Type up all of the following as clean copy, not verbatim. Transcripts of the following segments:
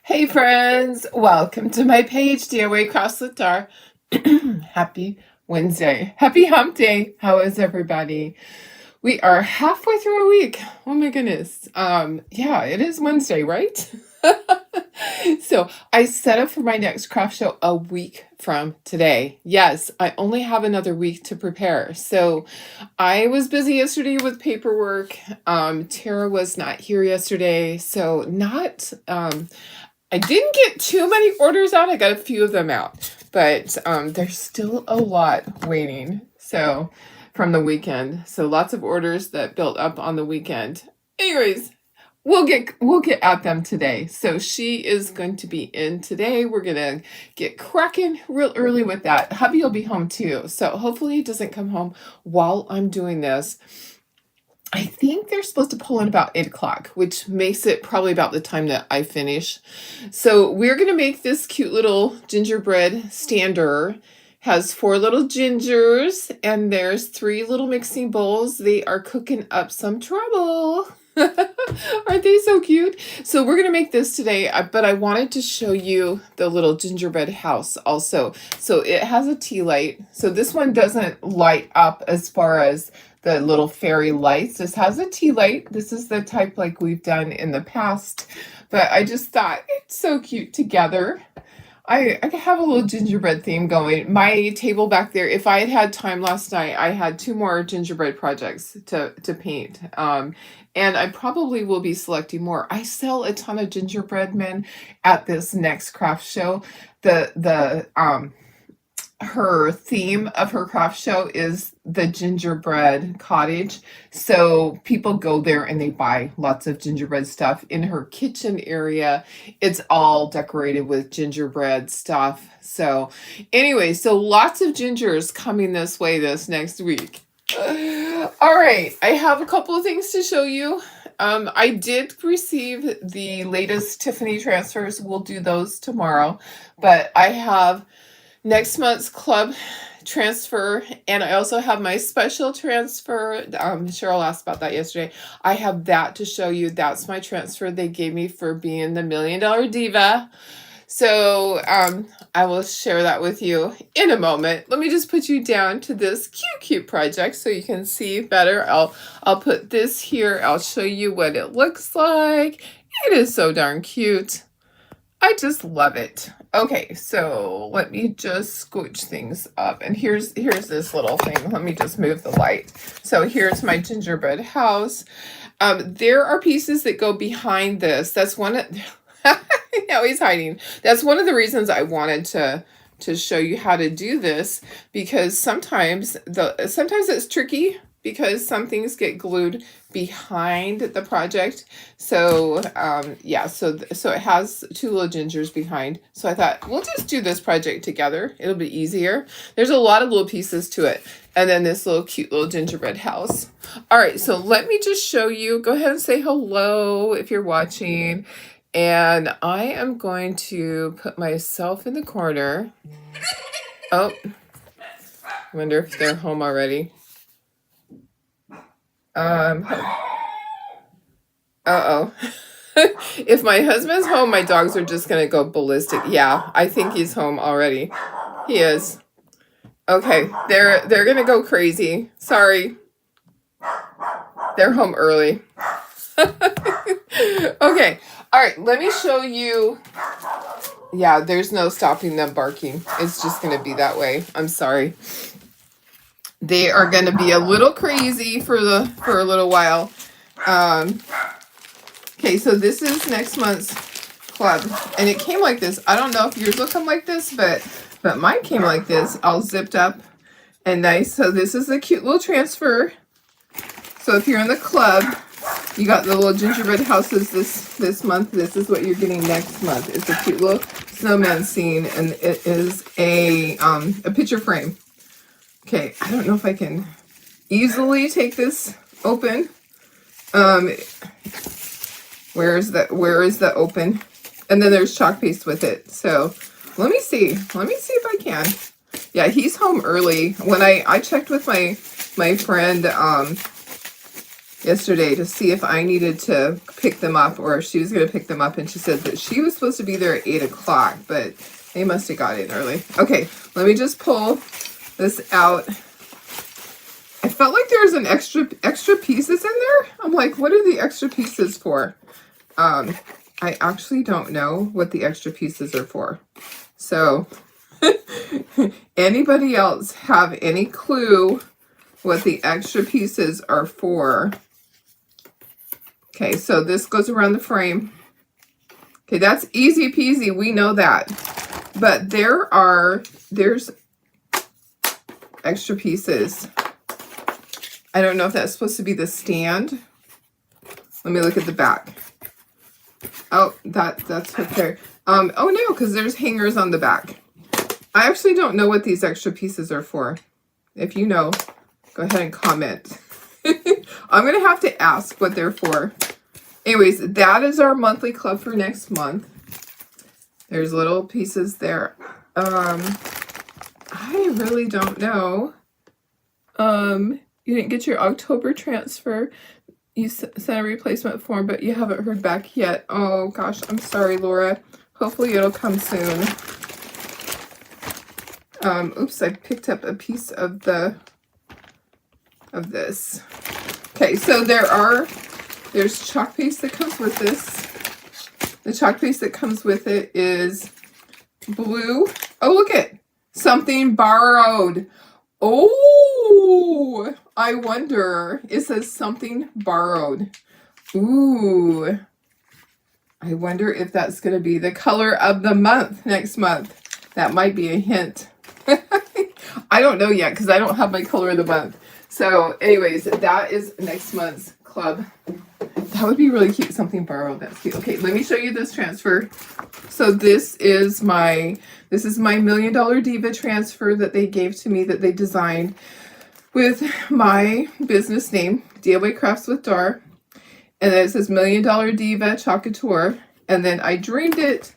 Hey friends, welcome to my page, DIY Cross the Star. Happy Wednesday. Happy hump day. How is everybody? We are halfway through a week. Oh my goodness. Yeah, it is Wednesday, right? So I set up for my next craft show a week from today. Yes, I only have another week to prepare. So I was busy yesterday with paperwork. Tara was not here yesterday, so not I didn't get too many orders out. I got a few of them out, but there's still a lot waiting. So from the weekend, so lots of orders that built up on the weekend. Anyways, we'll get at them today. So she is going to be in today. We're gonna get cracking real early with that. Hubby will be home too, so hopefully he doesn't come home while I'm doing this. I think they're supposed to pull in about 8 o'clock, which makes it probably about the time that I finish. So we're going to make this cute little gingerbread stander. Has 4 little gingers, and there's 3 little mixing bowls. They are cooking up some trouble. Aren't they so cute? So we're going to make this today, but I wanted to show you the little gingerbread house also. So it has a tea light. So this one doesn't light up as far as the little fairy lights. This has a tea light. This is the type like we've done in the past, but I just thought it's so cute together. I have a little gingerbread theme going. My table back there, if I had had time last night, I had 2 more gingerbread projects to paint. And I probably will be selecting more. I sell a ton of Gingerbread Men at this next craft show. Her theme of her craft show is the gingerbread cottage. So people go there and they buy lots of gingerbread stuff. In her kitchen area, it's all decorated with gingerbread stuff. So anyway, so lots of gingers coming this way this next week. All right, I have a couple of things to show you. I did receive the latest Tiffany transfers. We'll do those tomorrow, but I have next month's club transfer, and I also have my special transfer. Cheryl asked about that yesterday. I have that to show you. That's my transfer they gave me for being the $1 Million Diva. So I will share that with you in a moment. Let me just put you down to this cute project so you can see better. I'll put this here. I'll show you what it looks like. It is so darn cute. I just love it. Okay, so let me just scooch things up. And here's this little thing. Let me just move the light. So here's my gingerbread house. There are pieces that go behind this. That's one of... Now he's hiding. That's one of the reasons I wanted to show you how to do this, because sometimes it's tricky because some things get glued behind the project. So yeah, so it has 2 little gingers behind. So I thought we'll just do this project together. It'll be easier. There's a lot of little pieces to it. And then this little cute little gingerbread house. All right, so let me just show you. Go ahead and say hello if you're watching. And I am going to put myself in the corner. Oh, I wonder if they're home already. Uh-oh. If my husband's home, my dogs are just going to go ballistic. Yeah, I think he's home already. He is. Okay, they're going to go crazy. Sorry. They're home early. Okay. All right, let me show you. Yeah, there's no stopping them barking. It's just going to be that way. I'm sorry. They are going to be a little crazy for a little while. Okay, so this is next month's club, and it came like this. I don't know if yours will come like this, but mine came like this, all zipped up and nice. So this is a cute little transfer. So if you're in the club, you got the little gingerbread houses this month. This is what you're getting next month. It's a cute little snowman scene, and it is a picture frame. Okay, I don't know if I can easily take this open. Where is the open? And then there's chalk paste with it. So let me see if I can. Yeah, he's home early. When I checked with my friend, yesterday to see if I needed to pick them up or if she was going to pick them up. And she said that she was supposed to be there at 8 o'clock, but they must have got in early. Okay, let me just pull this out. I felt like there was an extra pieces in there. I'm like, what are the extra pieces for? I actually don't know what the extra pieces are for. So, anybody else have any clue what the extra pieces are for? Okay, so this goes around the frame. Okay, that's easy peasy. We know that. But there's extra pieces. I don't know if that's supposed to be the stand. Let me look at the back. Oh, that's okay. Oh no, because there's hangers on the back. I actually don't know what these extra pieces are for. If you know, go ahead and comment. I'm going to have to ask what they're for. Anyways, that is our monthly club for next month. There's little pieces there. I really don't know. You didn't get your October transfer. You sent a replacement form, but you haven't heard back yet. Oh gosh, I'm sorry, Laura. Hopefully it'll come soon. Oops, I picked up a piece of this. Okay, so there's chalk paste that comes with this. The chalk paste that comes with it is blue. Oh, look it. Something borrowed. Oh, I wonder. It says something borrowed. Ooh. I wonder if that's going to be the color of the month next month. That might be a hint. I don't know yet because I don't have my color of the month. So anyways, that is next month's club. That would be really cute. Something borrowed. That's cute. Okay, let me show you this transfer. So this is my $1 Million Diva transfer that they gave to me, that they designed with my business name, DIY Crafts with Dar. And then it says $1 Million Diva Chocateur. And then I dreamed it.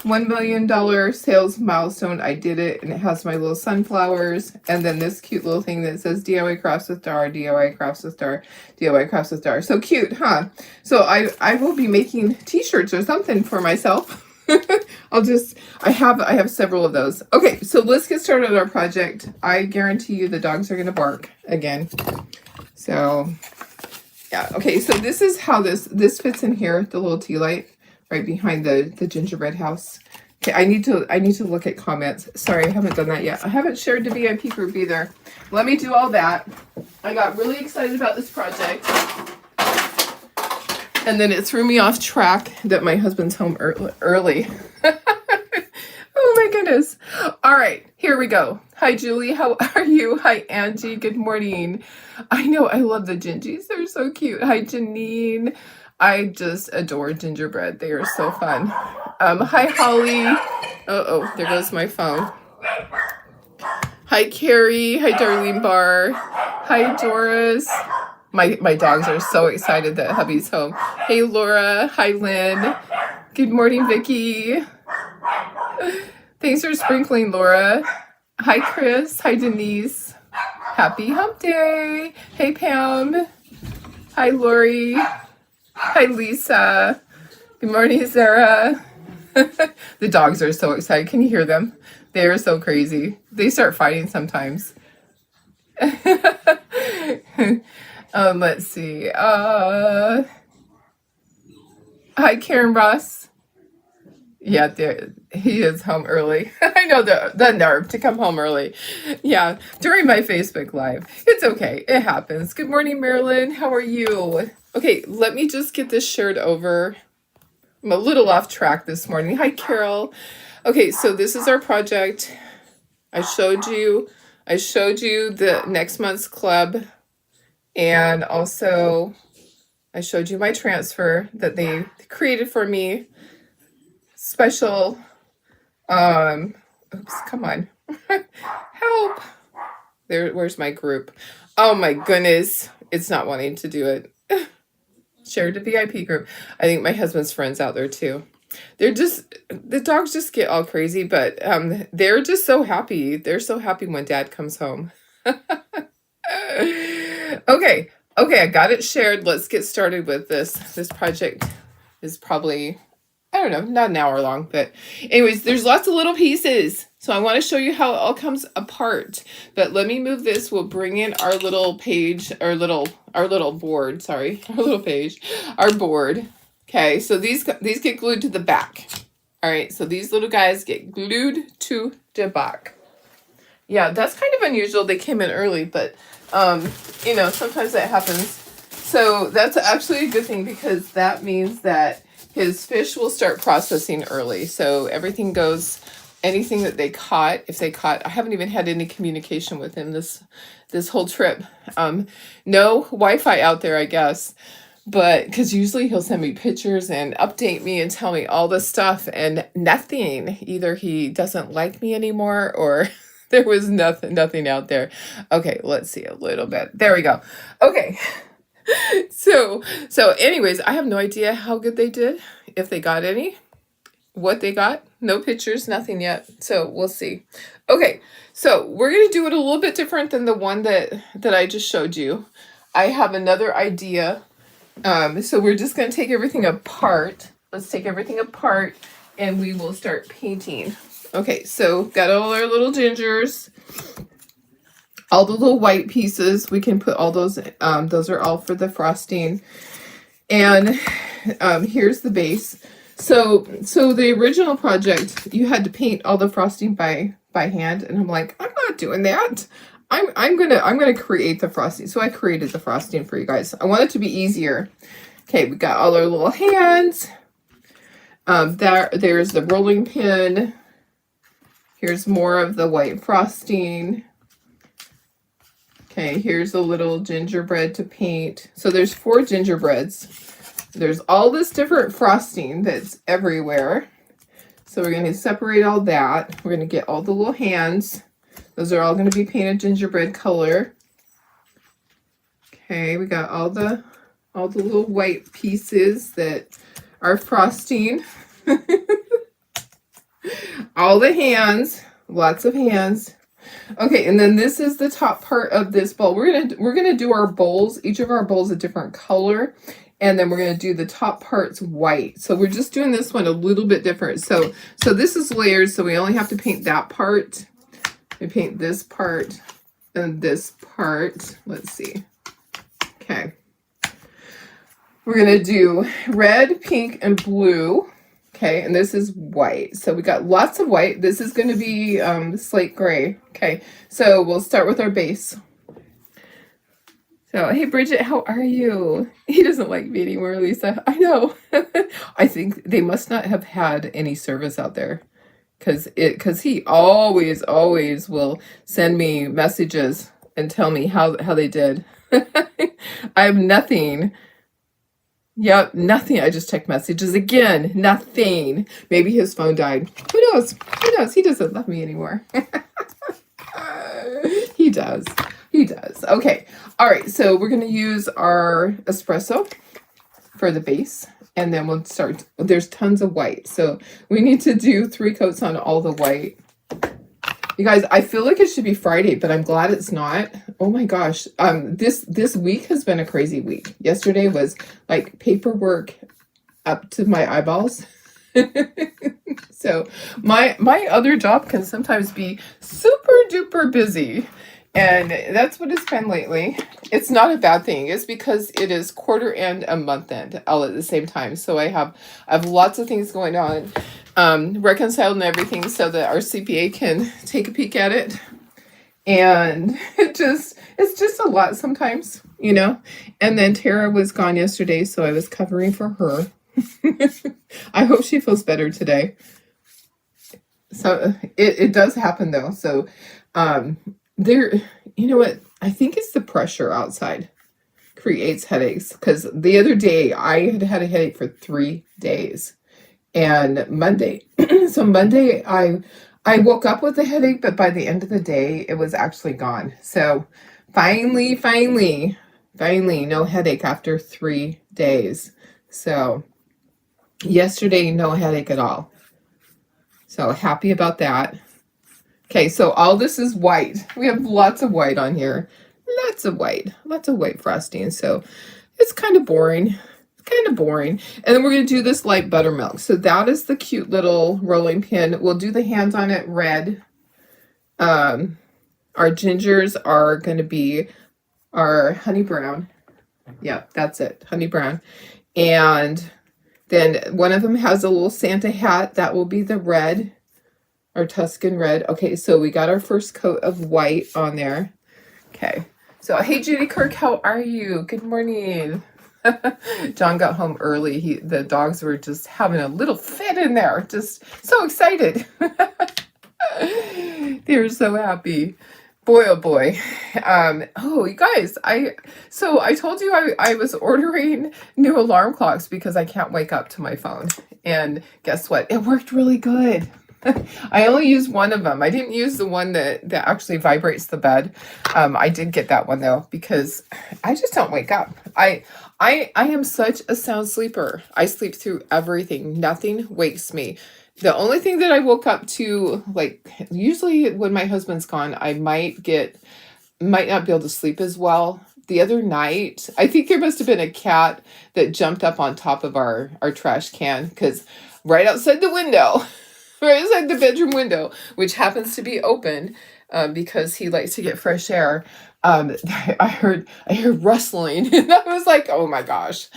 $1 million sales milestone. I did it, and it has my little sunflowers, and then this cute little thing that says DIY Crafts with Dar, DIY Crafts with Dar, DIY Crafts with Dar. So cute, huh? So I will be making t-shirts or something for myself. I have several of those. Okay, so let's get started on our project. I guarantee you the dogs are gonna bark again. So yeah, okay, so this is how this fits in here, the little tea light. Right behind the gingerbread house. Okay, I need to look at comments. Sorry, I haven't done that yet. I haven't shared the VIP group either. Let me do all that. I got really excited about this project. And then it threw me off track that my husband's home early. Oh my goodness. All right, here we go. Hi, Julie. How are you? Hi, Angie. Good morning. I know, I love the Gingies. They're so cute. Hi, Janine. I just adore gingerbread. They are so fun. Hi, Holly. Uh-oh, there goes my phone. Hi, Carrie. Hi, Darlene Barr. Hi, Doris. My dogs are so excited that hubby's home. Hey, Laura. Hi, Lynn. Good morning, Vicki. Thanks for sprinkling, Laura. Hi, Chris. Hi, Denise. Happy hump day. Hey, Pam. Hi, Lori. Hi, Lisa. Good morning, Sarah. The dogs are so excited. Can you hear them? They are so crazy. They start fighting sometimes. Let's see. Hi, Karen Ross. Yeah, he is home early. I know the nerve to come home early. Yeah, during my Facebook Live. It's okay. It happens. Good morning, Marilyn. How are you? Okay, let me just get this shared over. I'm a little off track this morning. Hi, Carol. Okay, so this is our project. I showed you the next month's club, and also I showed you my transfer that they created for me. Special, oops, come on. Help. Where's my group? Oh my goodness. It's not wanting to do it. Shared a VIP group. I think my husband's friends out there too. The dogs just get all crazy, but they're just so happy. They're so happy when Dad comes home. Okay, Okay, I got it shared. Let's get started with this. This project is probably, I don't know, not an hour long, but anyways, there's lots of little pieces. So I want to show you how it all comes apart. But let me move this. We'll bring in our little page, our little board, sorry, our little page, our board. Okay, so these get glued to the back. All right, so these little guys get glued to the back. Yeah, that's kind of unusual. They came in early, but you know, sometimes that happens. So that's actually a good thing because that means that his fish will start processing early. So everything goes, anything that they caught, if they caught, I haven't even had any communication with him this whole trip. No Wi-Fi out there, I guess. But because usually he'll send me pictures and update me and tell me all this stuff and nothing. Either he doesn't like me anymore or there was nothing out there. Okay, let's see a little bit. There we go. Okay. So anyways, I have no idea how good they did, if they got any, what they got. No pictures, nothing yet. So we'll see. Okay, so we're going to do it a little bit different than the one that I just showed you. I have another idea. So we're just going to take everything apart. Let's take everything apart and we will start painting. Okay, so got all our little gingers, all the little white pieces. We can put all those are all for the frosting. And here's the base. So the original project, you had to paint all the frosting by hand, and I'm like, I'm not doing that. I'm gonna create the frosting. So I created the frosting for you guys. I want it to be easier. Okay, we got all our little hands. There's the rolling pin. Here's more of the white frosting. Okay, here's a little gingerbread to paint. So there's 4 gingerbreads. There's all this different frosting that's everywhere. So we're going to separate all that. We're going to get all the little hands. Those are all going to be painted gingerbread color. Okay, we got all the little white pieces that are frosting. All the hands, lots of hands. Okay, and then this is the top part of this bowl. We're gonna do our bowls, each of our bowls a different color, and then we're gonna do the top parts white. So we're just doing this one a little bit different. So this is layers, so we only have to paint that part. We paint this part and this part. Let's see. Okay. We're gonna do red, pink, and blue. Okay, and this is white. So we got lots of white. This is going to be slate gray. Okay, so we'll start with our base. So, hey, Bridget, how are you? He doesn't like me anymore, Lisa. I know. I think they must not have had any service out there because he always will send me messages and tell me how they did. I have nothing. Yep, nothing. I just checked messages again. Nothing. Maybe his phone died. Who knows? Who knows? He doesn't love me anymore. He does. He does. Okay. All right. So we're going to use our espresso for the base. And then we'll start. There's tons of white. So we need to do 3 coats on all the white. You guys, I feel like it should be Friday, but I'm glad it's not. Oh my gosh. This week has been a crazy week. Yesterday was like paperwork up to my eyeballs. So my other job can sometimes be super duper busy. And that's what it's been lately. It's not a bad thing. It's because it is quarter end and month end all at the same time. So I have lots of things going on. Reconciled and everything so that our CPA can take a peek at it. And it's just a lot sometimes, you know. And then Tara was gone yesterday, so I was covering for her. I hope she feels better today. So it does happen though. So there, you know what? I think it's the pressure outside creates headaches. Because the other day I had a headache for 3 days. And Monday, so Monday I woke up with a headache, but by the end of the day, it was actually gone. So finally, no headache after 3 days. So yesterday, no headache at all. So happy about that. Okay, so all this is white. We have lots of white on here. lots of white frosting. So it's kind of boring. Kind of boring. And then we're going to do this light buttermilk. So that is the cute little rolling pin. We'll do the hands on it red. Our gingers are going to be our honey brown. Yep, that's it. Honey brown. And then one of them has a little Santa hat. That will be the red. Our Tuscan red. Okay, so we got our first coat of white on there. Okay. So, hey, Judy Kirk, how are you? Good morning. John got home early. The dogs were just having a little fit in there. Just so excited. They were so happy. Boy, oh boy. Oh, you guys, I told you I was ordering new alarm clocks because I can't wake up to my phone. And guess what? It worked really good. I only used one of them. I didn't use the one that actually vibrates the bed. I did get that one though, because I just don't wake up. I am such a sound sleeper. I sleep through everything. Nothing wakes me. The only thing that I woke up to, like, usually when my husband's gone, I might not be able to sleep as well. The other night, I think there must have been a cat that jumped up on top of our trash can, because right outside the window, right outside the bedroom window, which happens to be open because he likes to get fresh air. I heard rustling, and I was like, "Oh my gosh!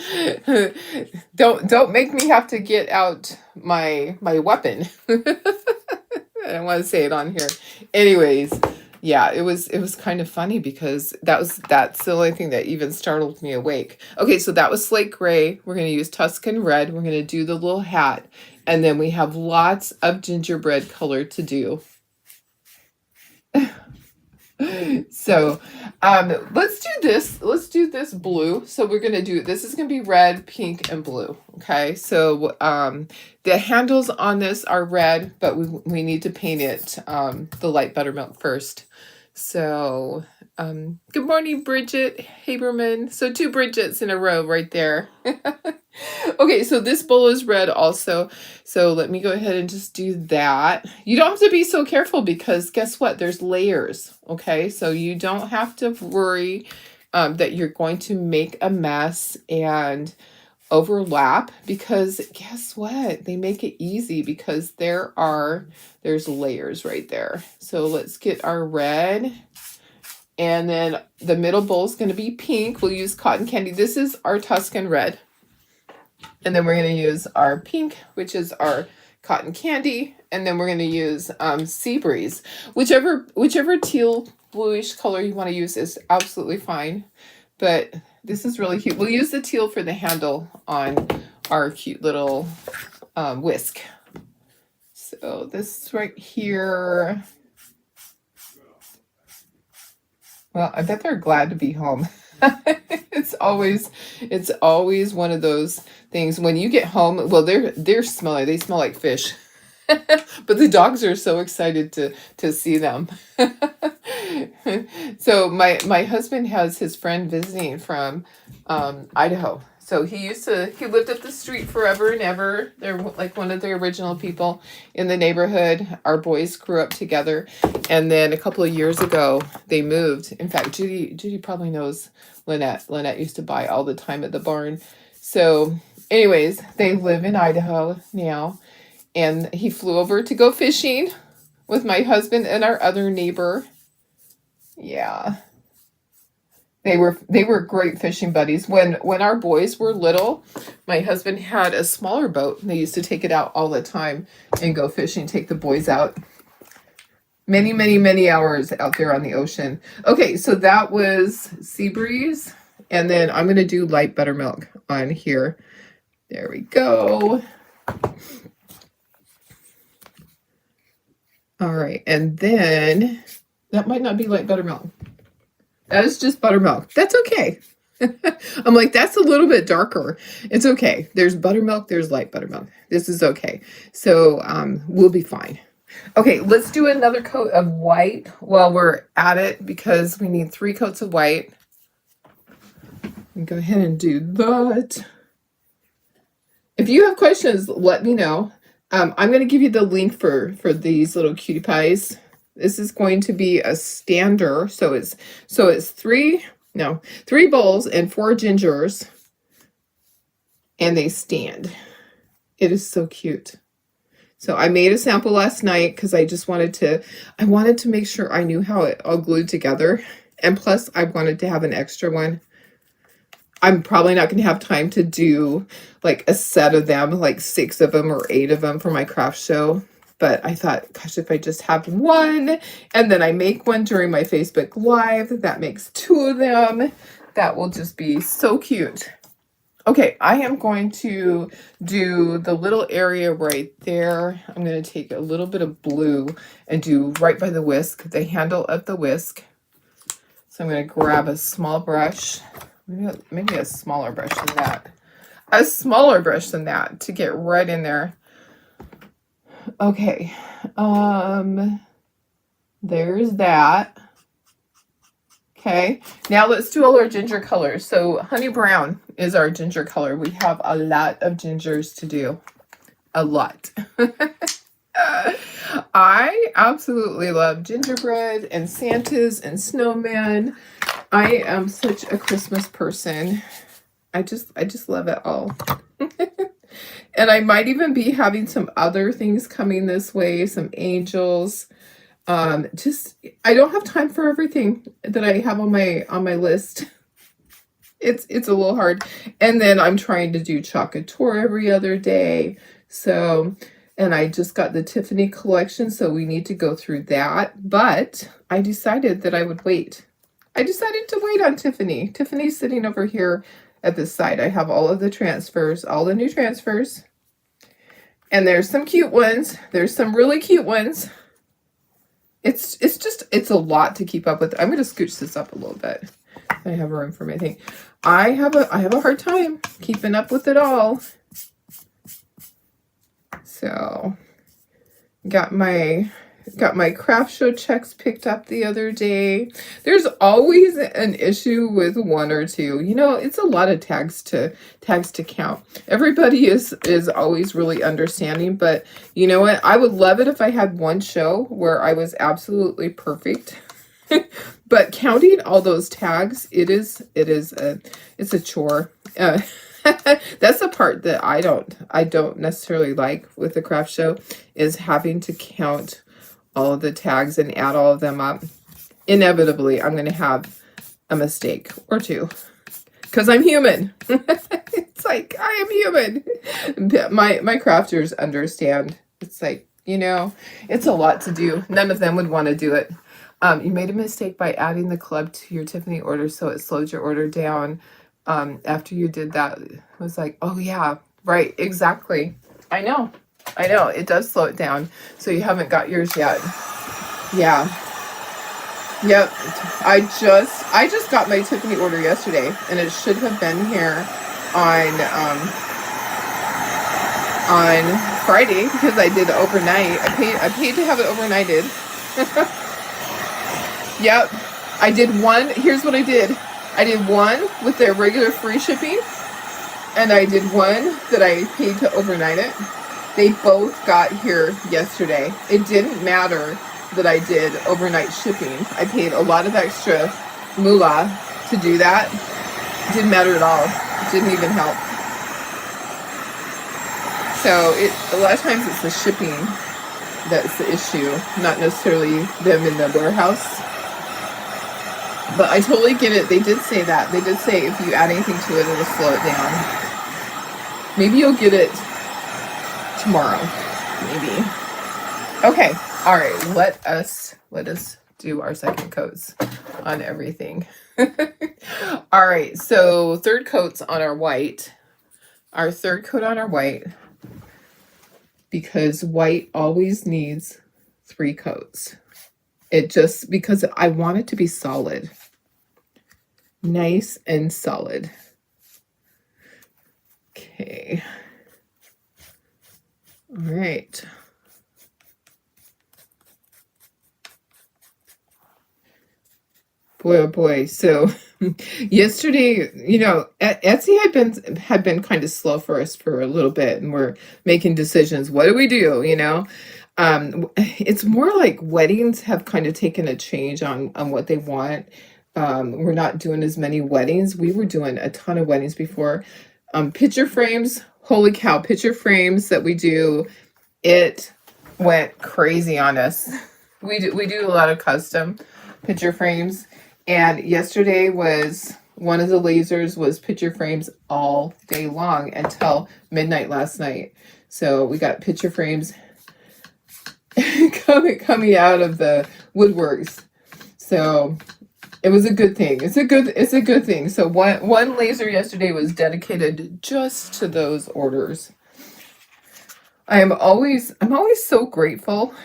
Don't make me have to get out my weapon." I don't want to say it on here. Anyways, yeah, it was kind of funny because that's the only thing that even startled me awake. Okay, so that was slate gray. We're gonna use Tuscan red. We're gonna do the little hat, and then we have lots of gingerbread color to do. So let's do this blue. So we're gonna do, this is gonna be red, pink, and blue. Okay, so the handles on this are red, but we need to paint it the light buttermilk first. So good morning, Bridget Haberman. So 2 Bridgets in a row right there. Okay, so this bowl is red also. So let me go ahead and just do that. You don't have to be so careful because guess what? There's layers. Okay, so you don't have to worry that you're going to make a mess and overlap, because guess what? They make it easy because there's layers right there. So let's get our red. And then the middle bowl is going to be pink. We'll use cotton candy. This is our Tuscan red. And then we're going to use our pink, which is our cotton candy. And then we're going to use Sea Breeze. Whichever teal bluish color you want to use is absolutely fine. But this is really cute. We'll use the teal for the handle on our cute little whisk. So this right here. Well, I bet they're glad to be home. It's always one of those things when you get home. Well, they're smelly. They smell like fish. But the dogs are so excited to see them. So my husband has his friend visiting from Idaho. So he lived up the street forever and ever. They're like one of the original people in the neighborhood. Our boys grew up together. And then a couple of years ago, they moved. In fact, Judy probably knows Lynette. Lynette used to buy all the time at the barn. So anyways, they live in Idaho now. And he flew over to go fishing with my husband and our other neighbor. Yeah. They were great fishing buddies. When our boys were little, my husband had a smaller boat. And they used to take it out all the time and go fishing, take the boys out. Many, many, many hours out there on the ocean. Okay, so that was Sea Breeze. And then I'm going to do light buttermilk on here. There we go. All right, and then that might not be light buttermilk. That is just buttermilk. That's okay. I'm like, that's a little bit darker. It's okay. There's buttermilk. There's light buttermilk. This is okay. So we'll be fine. Okay, let's do another coat of white while we're at it because we need 3 coats of white. Go ahead and do that. If you have questions, let me know. I'm going to give you the link for these little cutie pies. This is going to be a stander. So it's three bowls and 4 gingers, and they stand. It is so cute. So I made a sample last night because I wanted to make sure I knew how it all glued together. And plus I wanted to have an extra one. I'm probably not going to have time to do like a set of them, like 6 of them or 8 of them for my craft show. But I thought, gosh, if I just have one and then I make one during my Facebook Live, that makes 2 of them. That will just be so cute. Okay, I am going to do the little area right there. I'm going to take a little bit of blue and do right by the whisk, the handle of the whisk. So I'm going to grab a small brush, maybe a smaller brush than that. A smaller brush than that to get right in there. Okay, there's that. Okay, now let's do all our ginger colors. So honey brown is our ginger color. We have a lot of gingers to do. A lot. I absolutely love gingerbread and Santas and snowmen. I am such a Christmas person. I just love it all. And I might even be having some other things coming this way, some angels. I don't have time for everything that I have on my list. It's a little hard. And then I'm trying to do Chocateur every other day. So, and I just got the Tiffany collection, so we need to go through that. But I decided that I would wait. I decided to wait on Tiffany. Tiffany's sitting over here at this side. I have all of the transfers, all the new transfers. And there's some cute ones. There's some really cute ones. It's a lot to keep up with. I'm going to scooch this up a little bit. I have room for my thing. I have a hard time keeping up with it all. So, got my craft show checks picked up the other day. There's always an issue with 1 or 2. You know, it's a lot of tags to count. Everybody is always really understanding, but you know what? I would love it if I had one show where I was absolutely perfect. But counting all those tags, it's a chore. That's the part that I don't necessarily like with the craft show, is having to count all of the tags and add all of them up. Inevitably, I'm going to have a mistake or 2 because I'm human. It's like, I am human. My crafters understand. It's like, you know, it's a lot to do. None of them would want to do it. You made a mistake by adding the club to your Tiffany order, so it slowed your order down. After you did that, it was like, oh yeah, right, exactly. I know, it does slow it down. So you haven't got yours yet. Yeah. Yep. I just got my Tiffany order yesterday, and it should have been here on Friday because I did overnight. I paid to have it overnighted. Yep. I did one. Here's what I did. I did one with their regular free shipping, and I did one that I paid to overnight it. They both got here yesterday. It didn't matter that I did overnight shipping. I paid a lot of extra moolah to do that. It didn't matter at all. It didn't even help. So a lot of times it's the shipping that's the issue, not necessarily them in the warehouse. But I totally get it. They did say that. They did say if you add anything to it, it'll slow it down. Maybe you'll get it tomorrow. Maybe. Okay. All right. Let us do our second coats on everything. All right. So 3rd coats on our white. Our 3rd coat on our white, because white always needs 3 coats. Because I want it to be solid. Nice and solid. Okay. All right. Boy, oh boy. So yesterday, you know, Etsy had been kind of slow for us for a little bit, and we're making decisions. What do we do? You know, It's more like weddings have kind of taken a change on what they want. We're not doing as many weddings. We were doing a ton of weddings before. Picture frames, holy cow, picture frames that we do, it went crazy on us. We do a lot of custom picture frames, and yesterday was one of the lasers was picture frames all day long until midnight last night. So we got picture frames coming out of the woodworks. So it was a good thing. It's a good thing. So one laser yesterday was dedicated just to those orders. I'm always so grateful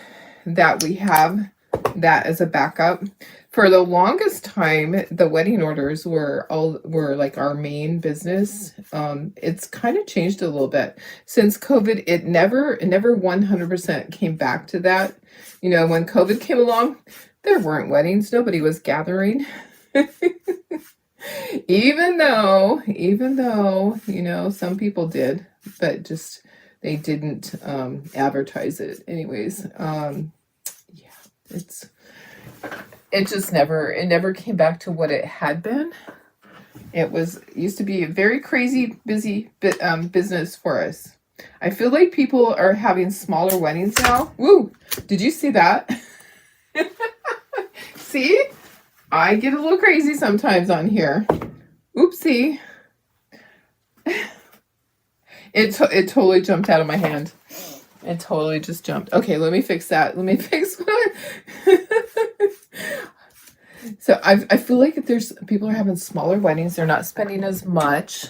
that we have that as a backup. For the longest time, the wedding orders were like our main business. It's kind of changed a little bit since COVID. It never 100% came back to that. You know, when COVID came along, there weren't weddings. Nobody was gathering. even though, you know, some people did, but just they didn't advertise it anyways. Yeah, it just never came back to what it had been. It used to be a very crazy busy business for us. I feel like people are having smaller weddings now. Woo! Did you see that? See? I get a little crazy sometimes on here. Oopsie. It totally jumped out of my hand. It totally just jumped. Okay, let me fix that. Let me fix one. So I feel like if there's people are having smaller weddings, they're not spending as much.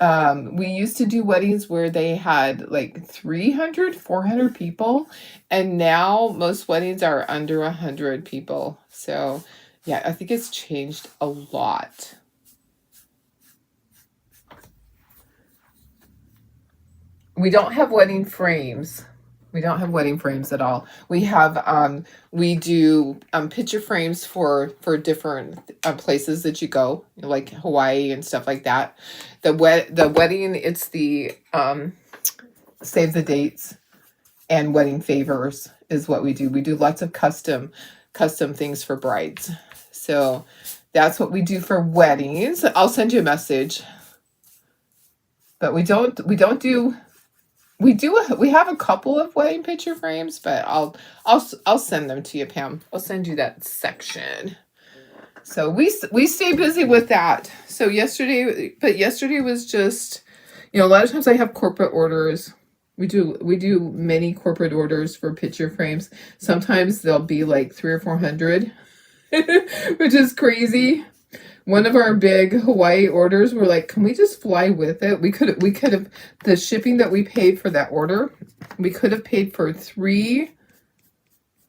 We used to do weddings where they had like 300, 400 people, and now most weddings are under 100 people. So yeah, I think it's changed a lot. We don't have wedding frames. We don't have wedding frames at all. We do picture frames for different places that you go, like Hawaii and stuff like that. The wedding, it's the save the dates and wedding favors is what we do. We do lots of custom things for brides. So that's what we do for weddings. I'll send you a message. But we have a couple of wedding picture frames, but I'll send them to you, Pam. I'll send you that section. So we stay busy with that. So yesterday was just, you know, a lot of times I have corporate orders. We do many corporate orders for picture frames. Sometimes there'll be like 300 or 400, which is crazy. One of our big Hawaii orders, we're like, can we just fly with it? We could have, the shipping that we paid for that order, we could have paid for 3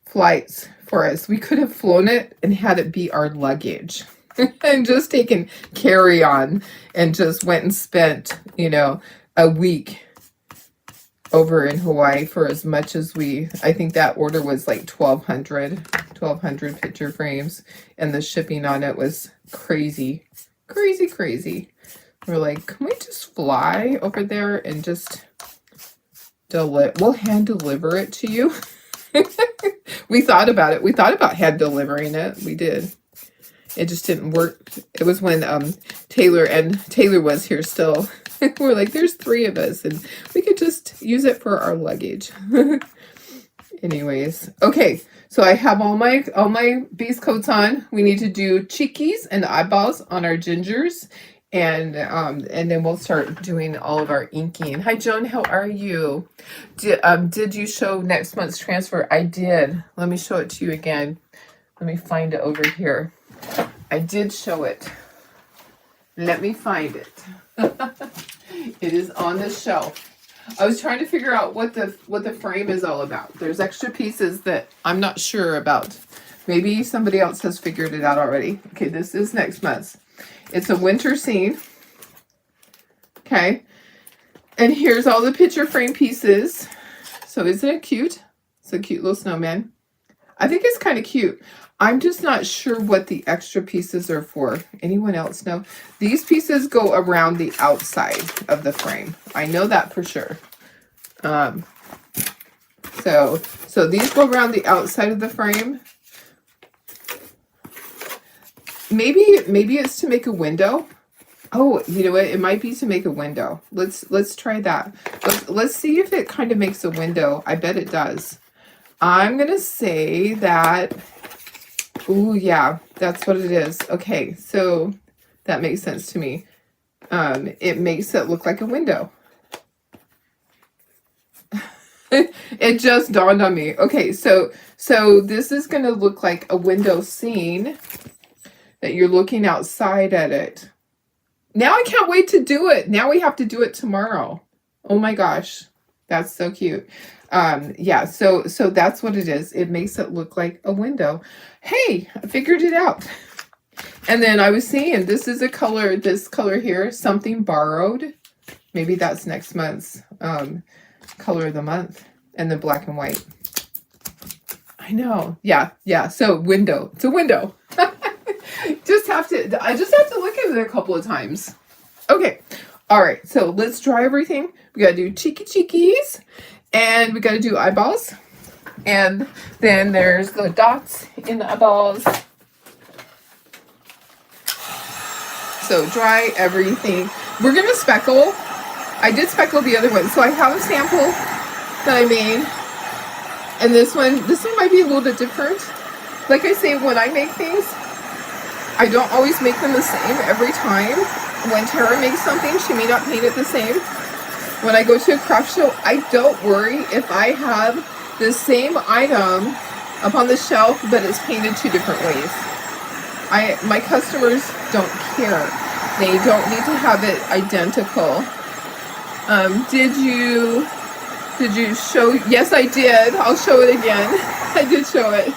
flights for us. We could have flown it and had it be our luggage and just taken carry-on and just went and spent, you know, a week over in Hawaii for as much as I think that order was like 1,200 picture frames, and the shipping on it was crazy. We're like, can we just fly over there and just we'll hand deliver it to you? We thought about it. We thought about hand delivering it. We did. It just didn't work. It was when Taylor was here still. We're like, there's 3 of us and we could just use it for our luggage. Anyways, okay. So I have all my base coats on. We need to do cheekies and eyeballs on our gingers, and then we'll start doing all of our inking. Hi Joan, how are you? Did you show next month's transfer? I did. Let me show it to you again. Let me find it over here. I did show it. Let me find it. It is on the shelf. I was trying to figure out what the frame is all about. There's extra pieces that I'm not sure about. Maybe somebody else has figured it out already. Okay, this is next month. It's a winter scene. Okay. And here's all the picture frame pieces. So isn't it cute? It's a cute little snowman. I think it's kind of cute. I'm just not sure what the extra pieces are for. Anyone else know? These pieces go around the outside of the frame. I know that for sure. So these go around the outside of the frame. Maybe it's to make a window. Oh, you know what? It might be to make a window. Let's try that. Let's see if it kind of makes a window. I bet it does. I'm gonna say that. Oh yeah, that's what it is. Okay, so that makes sense to me. It makes it look like a window. It just dawned on me. Okay, so this is gonna look like a window scene that you're looking outside at it. Now I can't wait to do it. Now we have to do it tomorrow. Oh my gosh. That's so cute. Yeah, so that's what it is. It makes it look like a window. Hey, I figured it out. And then I was saying, this is a color, this color here, something borrowed. Maybe that's next month's color of the month. And then black and white. I know. Yeah. So window. It's a window. I just have to look at it a couple of times. Okay. All right. So let's draw everything. We got to do cheekies. And we got to do eyeballs. And then there's the dots in the eyeballs. So dry everything. We're going to speckle. I did speckle the other one. So I have a sample that I made. And this one might be a little bit different. Like I say, when I make things, I don't always make them the same every time. When Tara makes something, she may not paint it the same. When I go to a craft show, I don't worry if I have the same item up on the shelf, but it's painted two different ways. My customers don't care. They don't need to have it identical. Did you show? Yes, I did. I'll show it again. I did show it.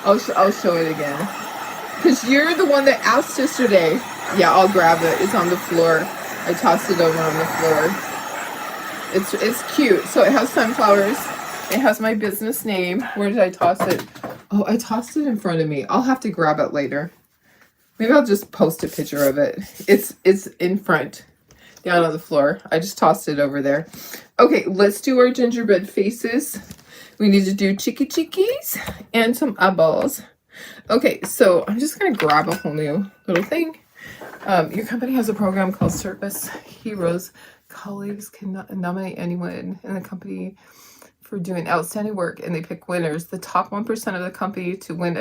I'll show it again. Because you're the one that asked yesterday. Yeah, I'll grab it. It's on the floor. I tossed it over on the floor. It's cute. So it has sunflowers. It has my business name. Where did I toss it? Oh, I tossed it in front of me. I'll have to grab it later. Maybe I'll just post a picture of it. It's in front, down on the floor. I just tossed it over there. Okay, let's do our gingerbread faces. We need to do cheekies and some eyeballs. Okay, so I'm just going to grab a whole new little thing. Your company has a program called Service Heroes. Colleagues can nominate anyone in the company for doing outstanding work, and they pick winners. The top 1% of the company to win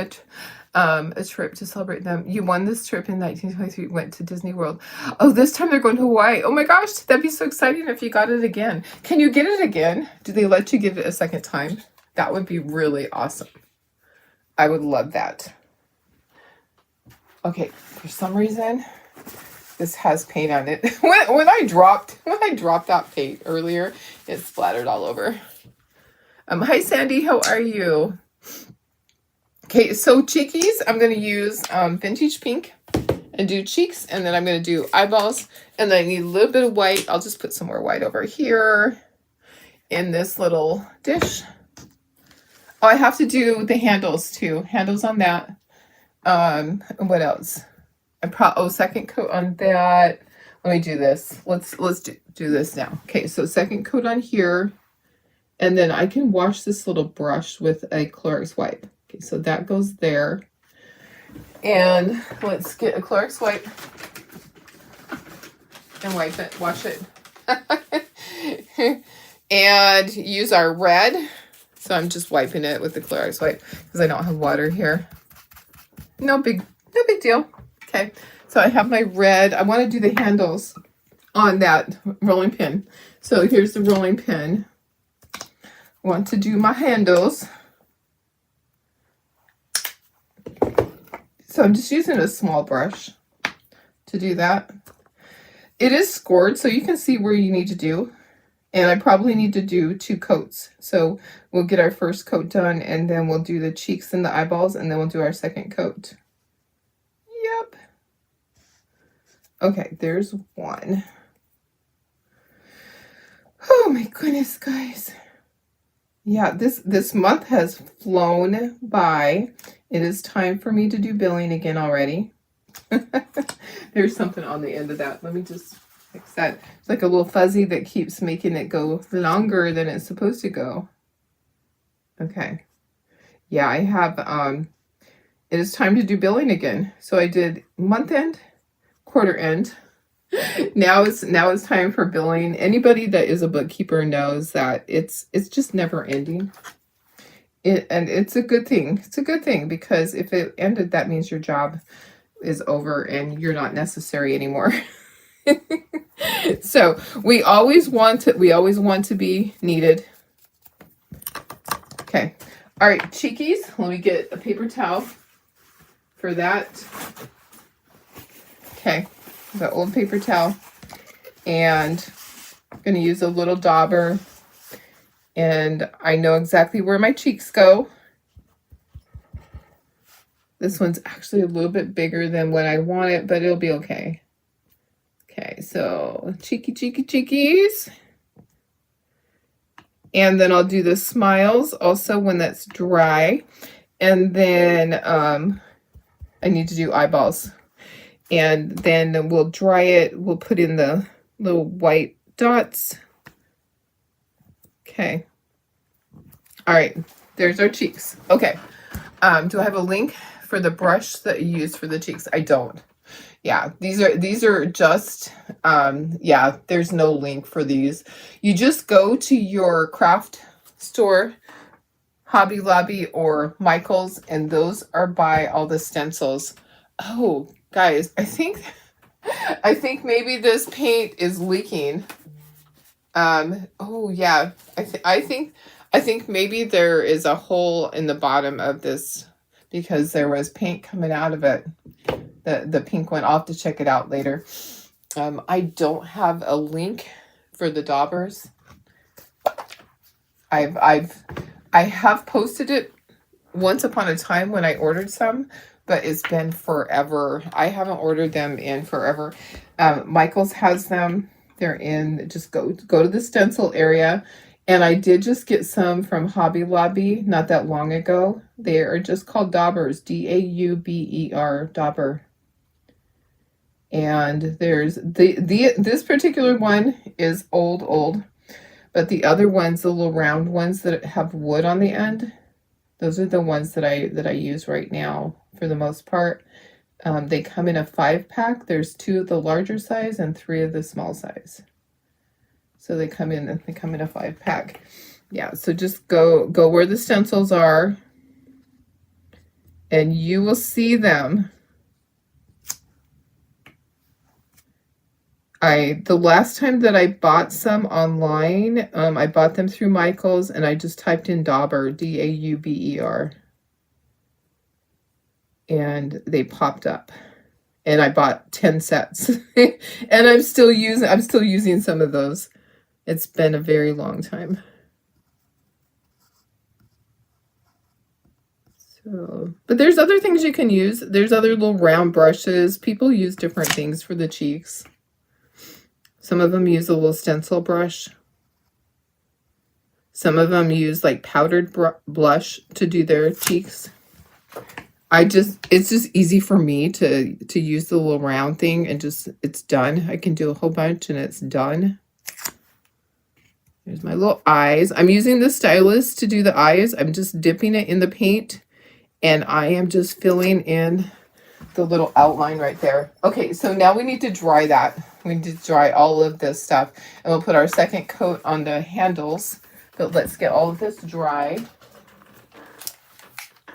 a trip to celebrate them. You won this trip in 1923. Went to Disney World. Oh, this time they're going to Hawaii. Oh my gosh, that'd be so exciting if you got it again. Can you get it again? Do they let you get it a second time? That would be really awesome. I would love that. Okay, for some reason, this has paint on it. When I dropped that paint earlier, it splattered all over. Hi Sandy, how are you? Okay, so cheekies, I'm going to use vintage pink and do cheeks, and then I'm going to do eyeballs, and then I need a little bit of white. I'll just put some more white over here in this little dish. Oh, I have to do the handles too. Handles on that. And what else? Second coat on that. Let me do this. Let's do this now. Okay, so second coat on here. And then I can wash this little brush with a Clorox wipe. Okay, so that goes there. And let's get a Clorox wipe and wipe it, wash it. And use our red. So I'm just wiping it with the Clorox wipe because I don't have water here. No big deal. Okay, so I have my red. I want to do the handles on that rolling pin. So here's the rolling pin. Want to do my handles. So I'm just using a small brush to do that. It is scored, so you can see where you need to do. And I probably need to do 2 coats. So we'll get our first coat done, and then we'll do the cheeks and the eyeballs, and then we'll do our second coat. Yep. Okay, there's one. Oh my goodness, guys. Yeah, this month has flown by. It is time for me to do billing again already. There's something on the end of that. Let me just Fix that. It's like a little fuzzy that keeps making it go longer than it's supposed to go. Okay. Yeah, I have, it is time to do billing again. So I did month end, quarter end. Now it's time for billing. Anybody that is a bookkeeper knows that it's just never ending. And it's a good thing. It's a good thing, because if it ended, that means your job is over and you're not necessary anymore. So we always want to be needed. Okay. All right, cheekies. Let me get a paper towel for that. Okay, the old paper towel, and I'm going to use a little dauber, and I know exactly where my cheeks go. This one's actually a little bit bigger than what I wanted, but it'll be okay. Okay, so cheekies. And then I'll do the smiles also when that's dry. And then I need to do eyeballs. And then we'll dry it. We'll put in the little white dots. Okay. All right, there's our cheeks. Okay. Do I have a link for the brush that you use for the cheeks? I don't. Yeah, these are just, yeah, there's no link for these. You just go to your craft store, Hobby Lobby or Michael's, and those are by all the stencils. Oh, guys, I think maybe this paint is leaking. Oh yeah, I think maybe there is a hole in the bottom of this because there was paint coming out of it. The pink one. I'll have to check it out later. I don't have a link for the daubers. I have posted it once upon a time when I ordered some, but it's been forever. I haven't ordered them in forever. Michael's has them. They're in, just go to the stencil area. And I did just get some from Hobby Lobby not that long ago. They are just called daubers, D-A-U-B-E-R, dauber. And there's this particular one is old, but the other ones, the little round ones that have wood on the end, those are the ones that I use right now for the most part. They come in a 5-pack. There's 2 of the larger size and 3 of the small size. So they come in a 5-pack. Yeah, so just go where the stencils are and you will see them. The last time that I bought some online, I bought them through Michael's and I just typed in dauber, D-A-U-B-E-R. And they popped up. And I bought 10 sets. And I'm still using some of those. It's been a very long time. So, but there's other things you can use. There's other little round brushes. People use different things for the cheeks. Some of them use a little stencil brush. Some of them use like powdered blush to do their cheeks. It's just easy for me to use the little round thing and it's done. I can do a whole bunch and it's done. There's my little eyes. I'm using the stylus to do the eyes. I'm just dipping it in the paint and I am just filling in the little outline right there. Okay, so now we need to dry that. We need to dry all of this stuff and we'll put our second coat on the handles. But let's get all of this dry.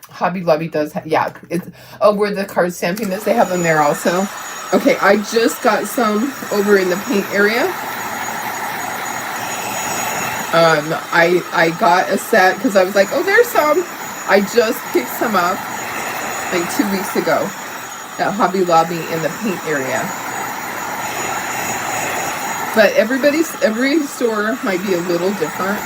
Hobby Lobby does have, yeah, it's, oh, where the card stamping is, they have them there also. Okay, I just got some over in the paint area. I got a set because I was like, oh, there's some. I just picked some up like 2 weeks ago at Hobby Lobby in the paint area. But every store might be a little different.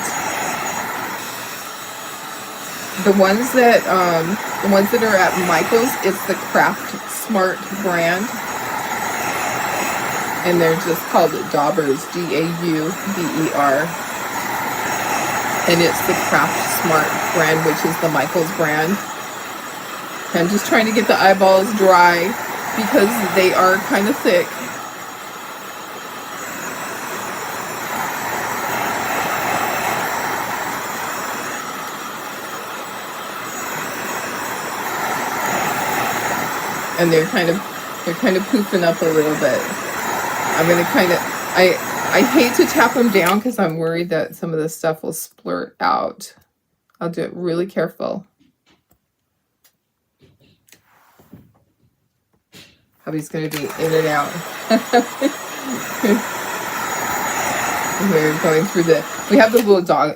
The ones that are at Michael's, it's the Craft Smart brand. And they're just called daubers, D-A-U-B-E-R. And it's the Craft Smart brand, which is the Michael's brand. I'm just trying to get the eyeballs dry because they are kind of thick. and they're kind of poofing up a little bit. I'm gonna kind of, I hate to tap them down because I'm worried that some of this stuff will splurt out. I'll do it really careful. Hubby's gonna be in and out. We're going through we have the little dog,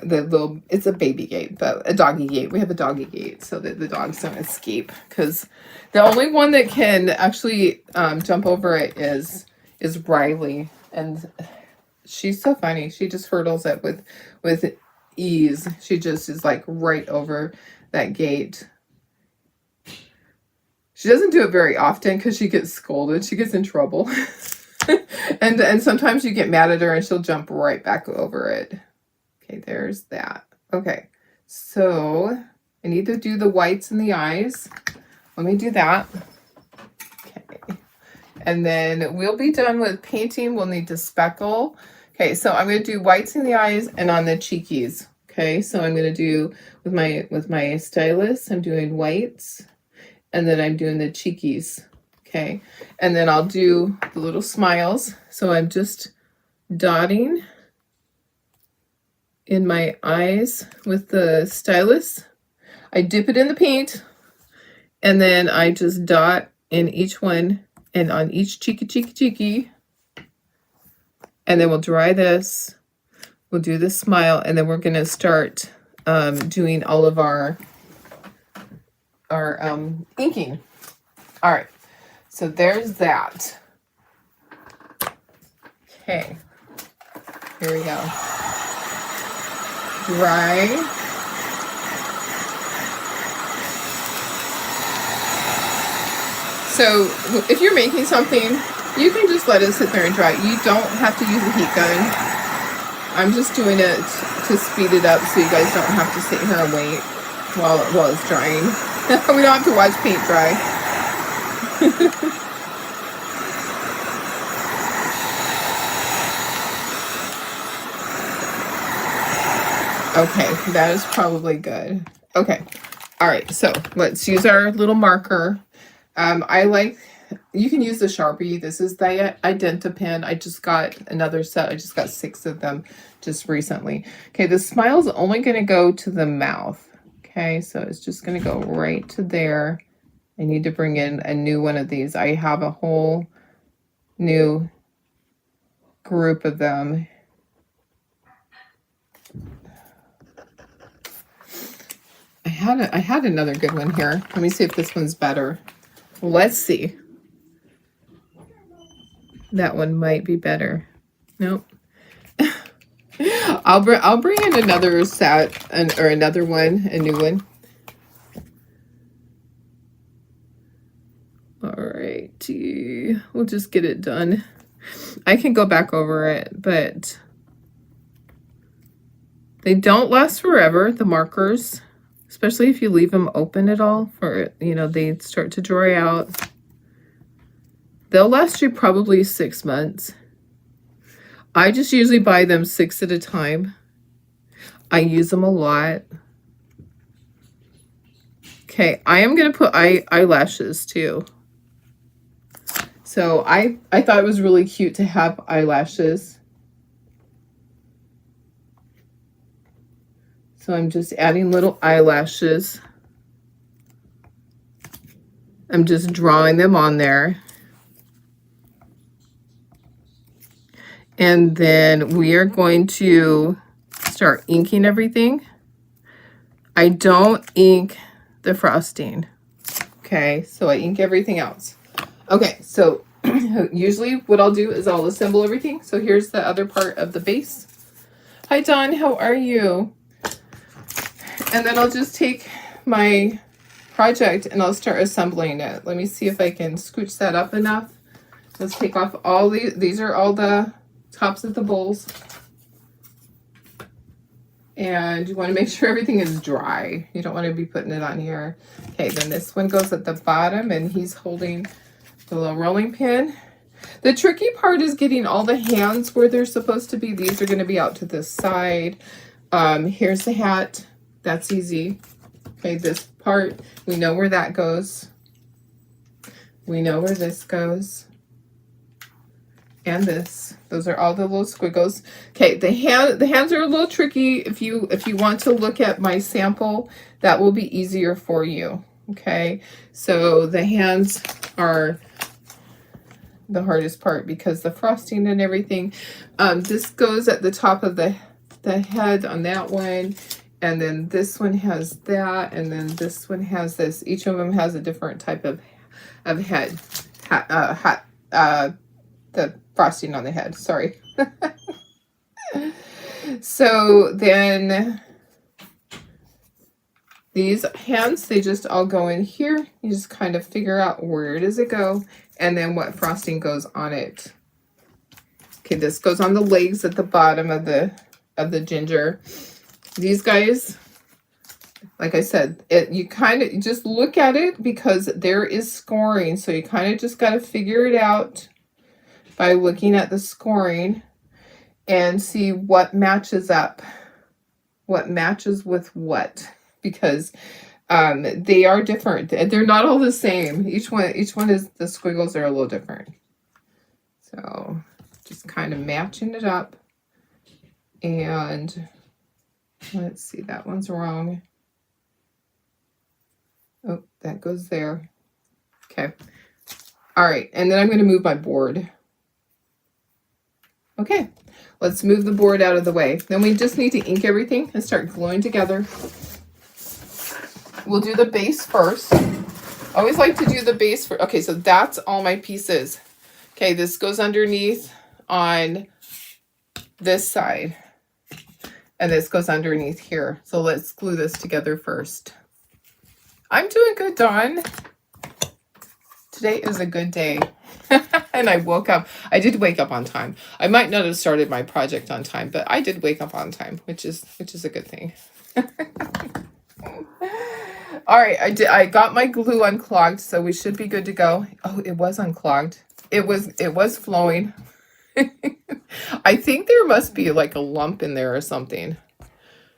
it's a baby gate, but a doggy gate. We have a doggy gate so that the dogs don't escape, because the only one that can actually jump over it is Riley, and she's so funny. She just hurdles it with ease. She just is like right over that gate. She doesn't do it very often because she gets scolded. She gets in trouble. and sometimes you get mad at her and she'll jump right back over it. Okay, there's that. Okay, so I need to do the whites in the eyes. Let me do that. Okay, and then we'll be done with painting. We'll need to speckle. Okay, so I'm going to do whites in the eyes and on the cheekies. Okay, so I'm going to do with my stylus, I'm doing whites, and then I'm doing the cheekies. Okay, and then I'll do the little smiles. So I'm just dotting in my eyes with the stylus. I dip it in the paint, and then I just dot in each one and on each cheeky. And then we'll dry this. We'll do the smile, and then we're going to start doing all of our inking. All right. So there's that. Okay. Here we go. Dry. So if you're making something, you can just let it sit there and dry. You don't have to use a heat gun. I'm just doing it to speed it up so you guys don't have to sit here and wait while it's drying. We don't have to watch paint dry. Okay, that is probably good. Okay, all right, so let's use our little marker. You can use the Sharpie. This is the Identa pen. I just got another set. I just got 6 of them just recently. Okay, the smile is only going to go to the mouth. Okay, so it's just going to go right to there. I need to bring in a new one of these. I have a whole new group of them. I had another good one here. Let me see if this one's better. Let's see. That one might be better. Nope. I'll bring in another set or another one, a new one. Alrighty, we'll just get it done. I can go back over it, but they don't last forever, the markers, especially if you leave them open at all for, they start to dry out. They'll last you probably 6 months. I just usually buy them 6 at a time. I use them a lot. Okay, I am going to put eyelashes too. So I thought it was really cute to have eyelashes. So I'm just adding little eyelashes. I'm just drawing them on there. And then we are going to start inking everything. I don't ink the frosting. Okay, so I ink everything else. Okay, so usually what I'll do is I'll assemble everything. So here's the other part of the base. Hi, Dawn, how are you? And then I'll just take my project and I'll start assembling it. Let me see if I can scooch that up enough. Let's take off all these are all the tops of the bowls. And you want to make sure everything is dry. You don't want to be putting it on here. Okay, then this one goes at the bottom and he's holding the little rolling pin. The tricky part is getting all the hands where they're supposed to be. These are going to be out to this side. Here's the hat. That's easy. Okay, this part, we know where that goes. We know where this goes. And this. Those are all the little squiggles. Okay, the hands are a little tricky. If you want to look at my sample, that will be easier for you. Okay, so the hands are the hardest part because the frosting and everything. This goes at the top of the head on that one, and then this one has that, and then this one has this. Each of them has a different type of head. The frosting on the head, sorry. So then these hands, they just all go in here. You just kind of figure out where does it go and then what frosting goes on it. Okay, this goes on the legs at the bottom of the ginger. These guys, like I said, you kind of just look at it because there is scoring. So you kind of just got to figure it out by looking at the scoring and see what matches up, what matches with what, because they are different. They're not all the same. Each one is, the squiggles are a little different. So just kind of matching it up. And let's see, that one's wrong. Oh, that goes there. Okay. All right, and then I'm going to move my board. Okay, let's move the board out of the way. Then we just need to ink everything and start gluing together. We'll do the base first. I always like to do the base first. Okay, so that's all my pieces. Okay, this goes underneath on this side. And this goes underneath here. So let's glue this together first. I'm doing good, Dawn. Today is a good day. And I woke up. I did wake up on time. I might not have started my project on time, but I did wake up on time, which is a good thing. All right, I got my glue unclogged, so we should be good to go. Oh, it was unclogged. It was flowing. I think there must be like a lump in there or something.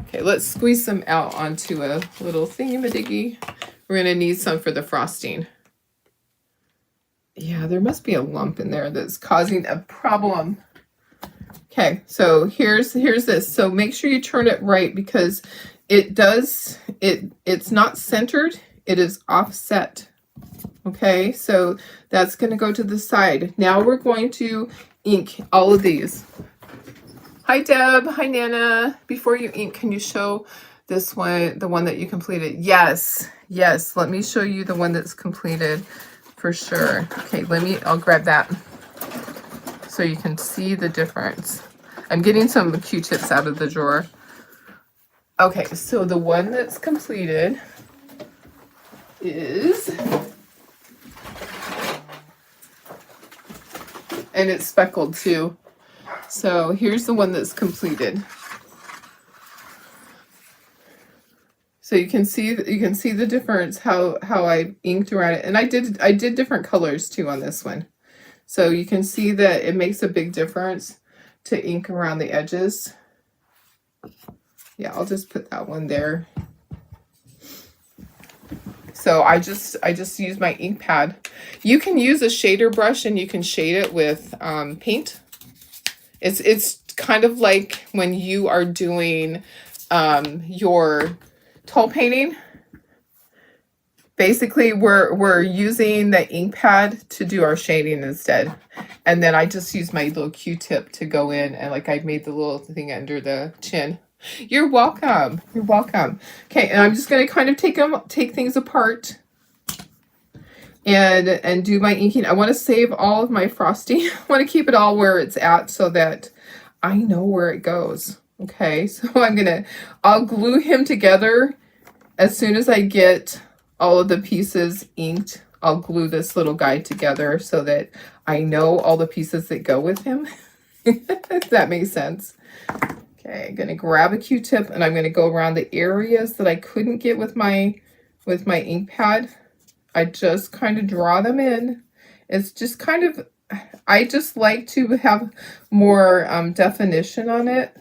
Okay, let's squeeze some out onto a little thingamadiggy. We're going to need some for the frosting. Yeah, there must be a lump in there that's causing a problem. Okay, so here's this. So make sure you turn it right because it's not centered. It is offset. Okay, so that's going to go to the side. Now we're going to ink all of these. Hi, Deb. Hi, Nana. Before you ink, can you show this one, the one that you completed? Yes. Yes. Let me show you the one that's completed for sure. Okay, I'll grab that so you can see the difference. I'm getting some Q-tips out of the drawer. Okay, so the one that's completed is, and it's speckled too. So here's the one that's completed. So you can see the difference how I inked around it, and I did different colors too on this one. So you can see that it makes a big difference to ink around the edges. Yeah, I'll just put that one there. So I just use my ink pad. You can use a shader brush and you can shade it with paint. It's kind of like when you are doing your toll painting. Basically, we're using the ink pad to do our shading instead. And then I just use my little Q-tip to go in, and like I made the little thing under the chin. You're welcome. You're welcome. Okay, and I'm just going to kind of take things apart and do my inking. I want to save all of my frosting. I want to keep it all where it's at so that I know where it goes. Okay, so I'll glue him together as soon as I get all of the pieces inked. I'll glue this little guy together so that I know all the pieces that go with him. If that makes sense. Okay, I'm going to grab a Q-tip and I'm going to go around the areas that I couldn't get with my ink pad. I just kind of draw them in. It's just kind of, I just like to have more definition on it.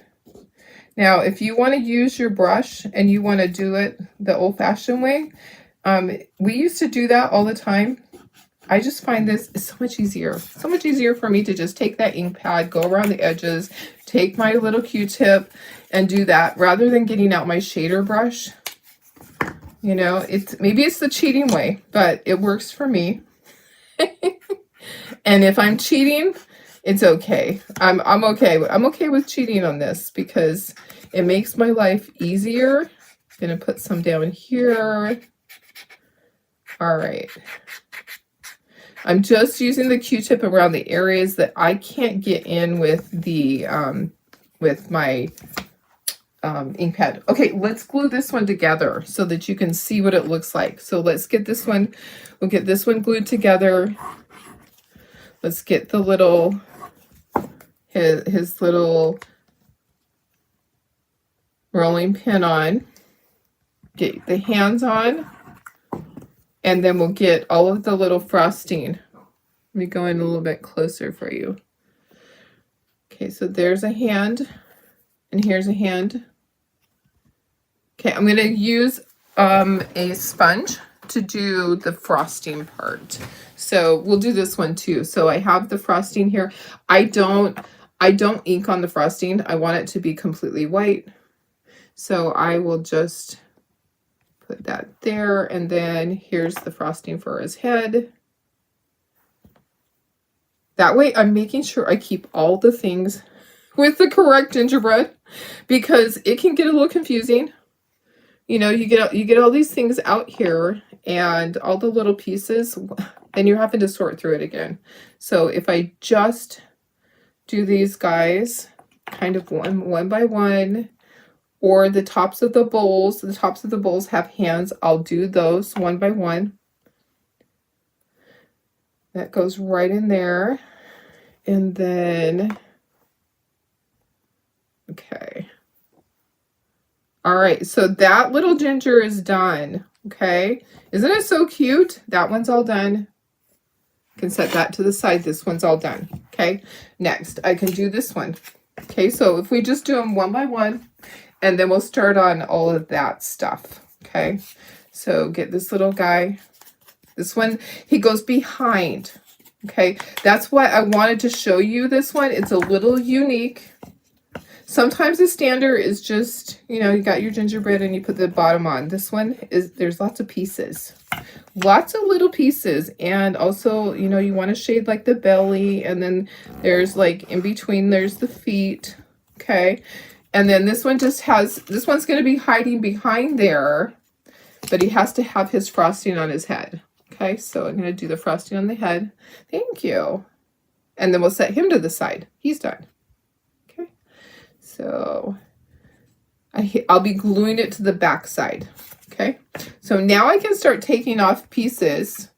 Now, if you want to use your brush and you want to do it the old-fashioned way, we used to do that all the time. I just find this is so much easier. So much easier for me to just take that ink pad, go around the edges, take my little Q-tip and do that rather than getting out my shader brush. You know, maybe it's the cheating way, but it works for me. And if I'm cheating, it's okay. I'm okay. I'm okay with cheating on this because it makes my life easier. I'm gonna put some down here. All right. I'm just using the Q-tip around the areas that I can't get in with the with my ink pad. Okay, let's glue this one together so that you can see what it looks like. So let's get this one, we'll get this one glued together. Let's get the little, his little rolling pin on. Get the hands on. And then we'll get all of the little frosting. Let me go in a little bit closer for you. Okay, so there's a hand. And here's a hand. Okay, I'm going to use a sponge to do the frosting part. So we'll do this one too. So I have the frosting here. I don't ink on the frosting. I want it to be completely white. So I will just put that there. And then here's the frosting for his head. That way I'm making sure I keep all the things with the correct gingerbread because it can get a little confusing. You know, you get all these things out here and all the little pieces, and you're having to sort through it again. So if I just do these guys kind of one by one, or the tops of the bowls have hands, I'll do those one by one. That goes right in there. And then, okay. All right, so that little ginger is done, okay? Isn't it so cute? That one's all done. I can set that to the side. This one's all done, okay? Next, I can do this one. Okay, so if we just do them one by one, and then we'll start on all of that stuff, okay? So get this little guy. This one, he goes behind, okay? That's why I wanted to show you this one. It's a little unique. Sometimes the standard is just, you know, you got your gingerbread and you put the bottom on. This one there's lots of pieces. Lots of little pieces. And also, you know, you want to shade like the belly. And then there's like in between, there's the feet. Okay. And then this one just has, this one's going to be hiding behind there. But he has to have his frosting on his head. Okay. So I'm going to do the frosting on the head. Thank you. And then we'll set him to the side. He's done. So I'll be gluing it to the back side. Okay, so now I can start taking off pieces.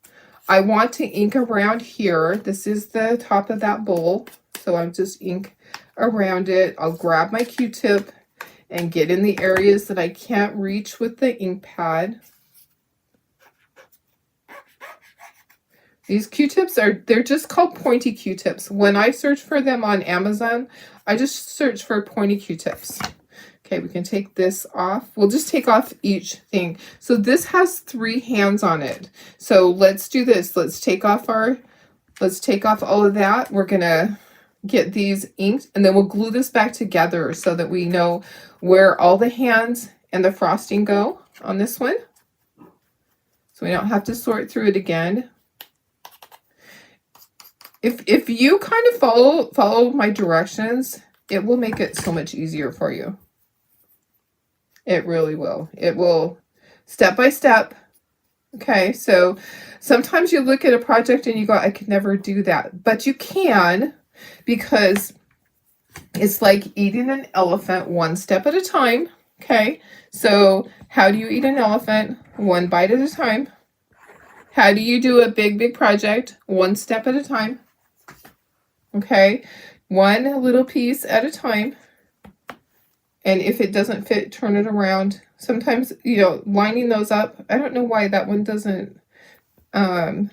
I want to ink around here. This is the top of that bowl. So I'm just ink around it. I'll grab my Q-tip and get in the areas that I can't reach with the ink pad. These Q-tips they're just called pointy Q-tips. When I search for them on Amazon, I just search for pointy Q-tips. Okay, we can take this off. We'll just take off each thing. So this has 3 hands on it. So let's do this. Let's take off all of that. We're gonna get these inked and then we'll glue this back together so that we know where all the hands and the frosting go on this one. So we don't have to sort through it again. If you kind of follow my directions, it will make it so much easier for you. It really will. It will step by step. Okay, so sometimes you look at a project and you go, I could never do that. But you can, because it's like eating an elephant one step at a time. Okay, so how do you eat an elephant? One bite at a time. How do you do a big project? One step at a time. Okay, one little piece at a time. And if it doesn't fit, turn it around. Sometimes, you know, lining those up. I don't know why that one doesn't line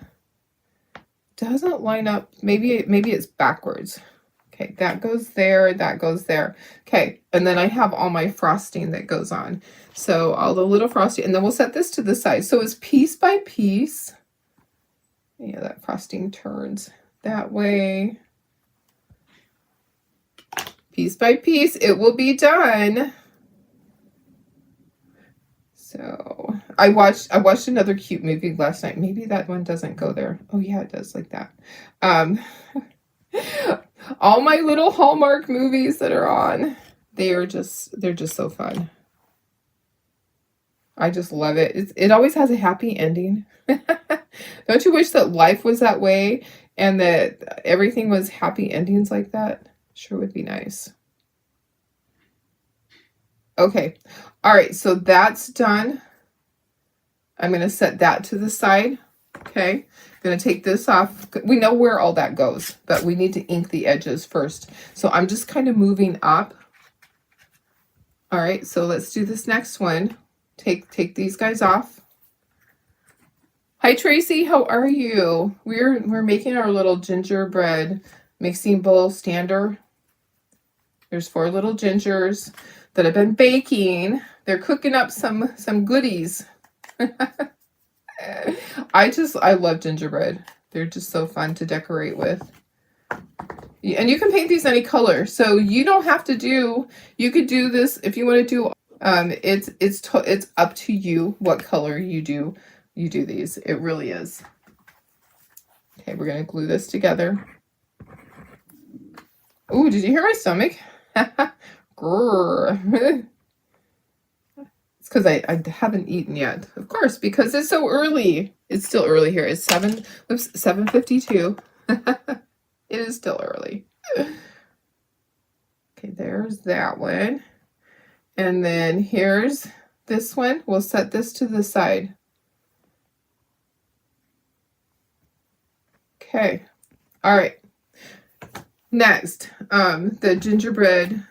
up. Maybe it's backwards. Okay, that goes there, that goes there. Okay, and then I have all my frosting that goes on. So all the little frosting, and then we'll set this to the side. So it's piece by piece. Yeah, that frosting turns that way. Piece by piece, it will be done. So I watched another cute movie last night. Maybe that one doesn't go there. Oh yeah, it does, like that. All my little Hallmark movies that are on, they're just so fun. I just love it. It always has a happy ending. Don't you wish that life was that way and that everything was happy endings like that? Sure would be nice. Okay. All right. So that's done. I'm going to set that to the side. Okay. I'm going to take this off. We know where all that goes, but we need to ink the edges first. So I'm just kind of moving up. All right. So let's do this next one. Take these guys off. Hi Tracy, how are you? We're making our little gingerbread mixing bowl stander. There's 4 little gingers that I've been baking. They're cooking up some goodies. I love gingerbread. They're just so fun to decorate with. And you can paint these any color. So you don't have to do, you could do this if you want to do, it's up to you what color you do these. It really is. Okay, we're going to glue this together. Oh, did you hear my stomach? Grrr. It's because I haven't eaten yet. Of course, because it's so early. It's still early here. It's 7:52. It is still early. Okay, there's that one. And then here's this one. We'll set this to the side. Okay. All right. Next, the gingerbread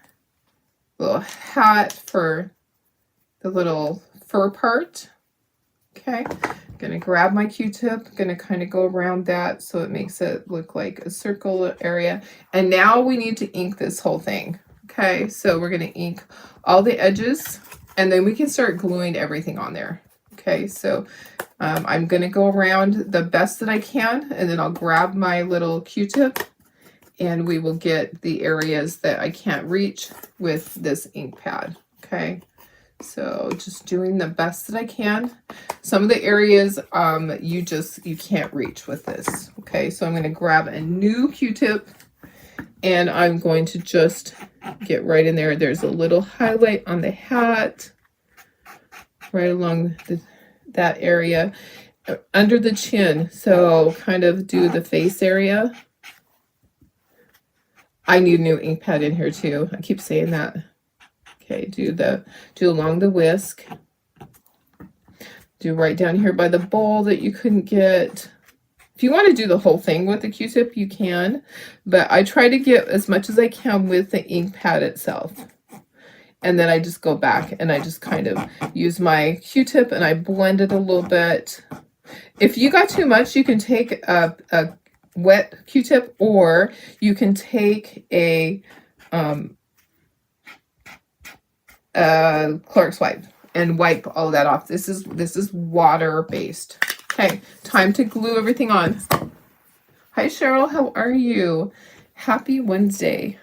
little hat for the little fur part. Okay. Gonna grab my Q-tip, gonna kind of go around that so it makes it look like a circle area. And now we need to ink this whole thing. Okay, so we're gonna ink all the edges and then we can start gluing everything on there. Okay, so I'm gonna go around the best that I can and then I'll grab my little Q-tip and we will get the areas that I can't reach with this ink pad. Okay. So just doing the best that I can. Some of the areas you can't reach with this. Okay, so I'm going to grab a new Q-tip and I'm going to just get right in there. There's a little highlight on the hat right along that area under the chin. So kind of do the face area. I need a new ink pad in here too. I keep saying that. Okay, do along the whisk. Do right down here by the bowl that you couldn't get. If you want to do the whole thing with the Q-tip, you can. But I try to get as much as I can with the ink pad itself. And then I just go back and I just kind of use my Q-tip and I blend it a little bit. If you got too much, you can take a wet Q-tip or you can take a Clorox wipe and wipe all that off. This is water based. Okay, time to glue everything on. Hi Cheryl, how are you? Happy Wednesday.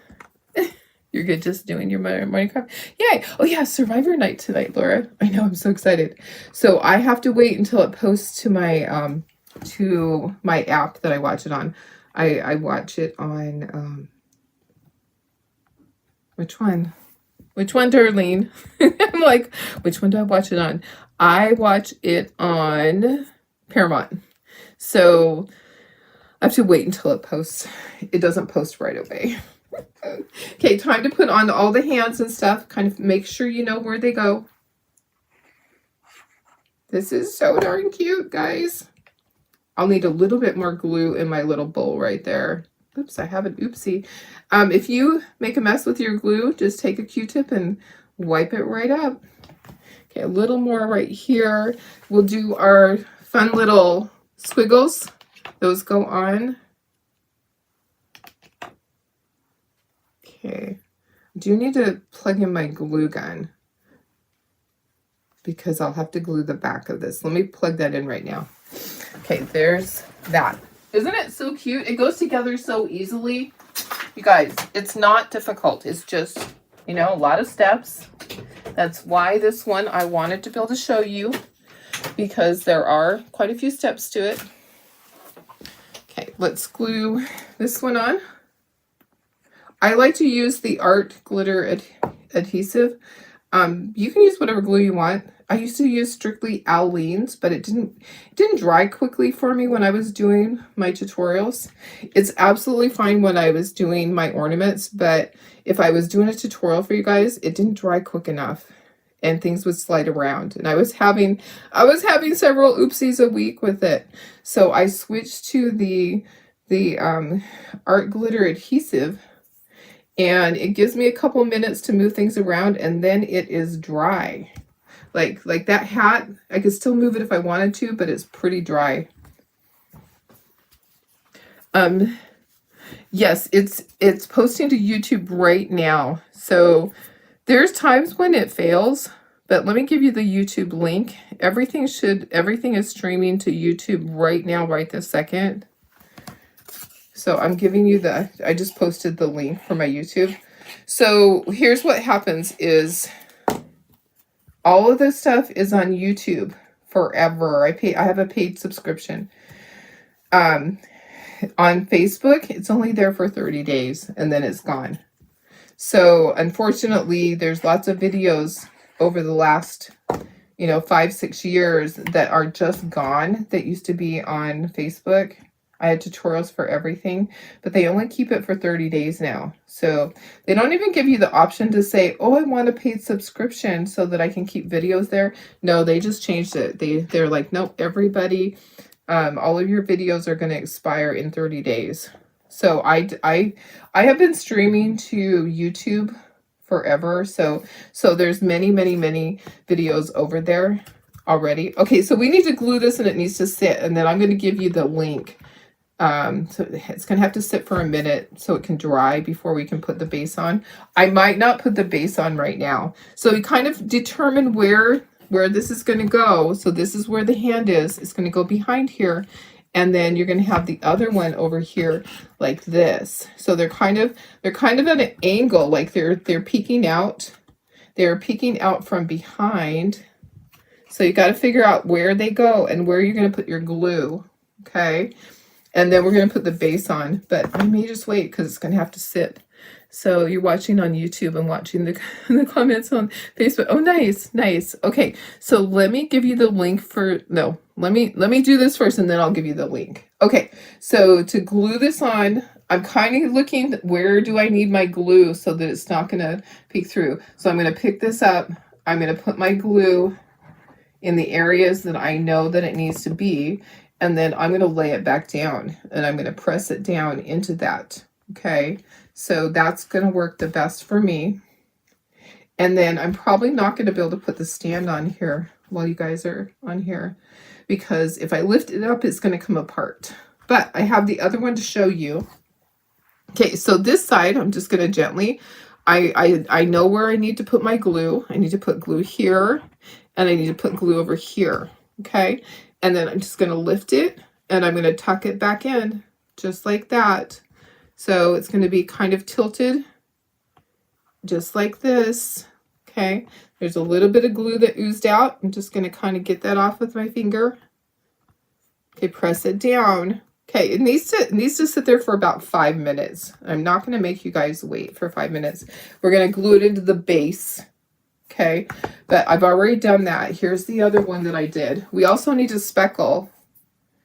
You're good, just doing your morning coffee. Yay! Oh yeah, Survivor night tonight, Laura. I know, I'm so excited. So I have to wait until it posts to my app that I watch it on. I watch it on which one? Which one, Darlene? I'm like, which one do I watch it on? I watch it on Paramount. So I have to wait until it posts. It doesn't post right away. Okay, time to put on all the hands and stuff. Kind of make sure you know where they go. This is so darn cute, guys. I'll need a little bit more glue in my little bowl right there. Oops, I have an oopsie. If you make a mess with your glue, just take a Q-tip and wipe it right up. Okay, a little more right here. We'll do our fun little squiggles. Those go on. Okay, I do need to plug in my glue gun because I'll have to glue the back of this. Let me plug that in right now. Okay, there's that. Isn't it so cute? It goes together so easily. You guys, it's not difficult. It's just, you know, a lot of steps. That's why this one I wanted to be able to show you, because there are quite a few steps to it. Okay, let's glue this one on. I like to use the art glitter adhesive. You can use whatever glue you want. I used to use strictly Aleene's, but it didn't dry quickly for me when I was doing my tutorials. It's absolutely fine when I was doing my ornaments, but if I was doing a tutorial for you guys, it didn't dry quick enough and things would slide around. And I was having several oopsies a week with it. So I switched to the art glitter adhesive, and it gives me a couple minutes to move things around, and then it is dry. Like that hat, I could still move it if I wanted to, but it's pretty dry. Yes, it's posting to YouTube right now. So there's times when it fails, but let me give you the YouTube link. Everything is streaming to YouTube right now, right this second. So I'm giving you I just posted the link for my YouTube. So here's what happens is all of this stuff is on YouTube forever. I have a paid subscription. On Facebook, it's only there for 30 days and then it's gone. So unfortunately, there's lots of videos over the last, 5-6 years that are just gone that used to be on Facebook. I had tutorials for everything, but they only keep it for 30 days now. So they don't even give you the option to say, oh, I want a paid subscription so that I can keep videos there. No, they just changed it. They're like, nope, everybody, all of your videos are going to expire in 30 days. So I have been streaming to YouTube forever. So there's many videos over there already. Okay, so we need to glue this and it needs to sit, and then I'm going to give you the link. So it's going to have to sit for a minute so it can dry before we can put the base on. I might not put the base on right now. So we kind of determine where this is going to go. So this is where the hand is. It's going to go behind here. And then you're going to have the other one over here like this. So they're kind of at an angle, like they're peeking out. They're peeking out from behind. So you got to figure out where they go and where you're going to put your glue. Okay. And then we're going to put the base on, but I may just wait because it's going to have to sit. So you're watching on YouTube and watching the comments on Facebook. Oh, nice. Okay, so let me give you the link let me do this first and then I'll give you the link. Okay, so to glue this on, I'm kind of looking, where do I need my glue so that it's not going to peek through? So I'm going to pick this up. I'm going to put my glue in the areas that I know that it needs to be. And then I'm going to lay it back down and I'm going to press it down into that. Okay, so that's going to work the best for me. And then I'm probably not going to be able to put the stand on here while you guys are on here, because if I lift it up, it's going to come apart. But I have the other one to show you. Okay, so this side, I'm just going to gently, I know where I need to put my glue. I need to put glue here and I need to put glue over here. Okay. And then I'm just going to lift it and I'm going to tuck it back in just like that. So it's going to be kind of tilted just like this. Okay. There's a little bit of glue that oozed out. I'm just going to kind of get that off with my finger. Okay. Press it down. Okay. It needs to sit there for about 5 minutes. I'm not going to make you guys wait for 5 minutes. We're going to glue it into the base. Okay, but I've already done that. Here's the other one that I did. We also need to speckle.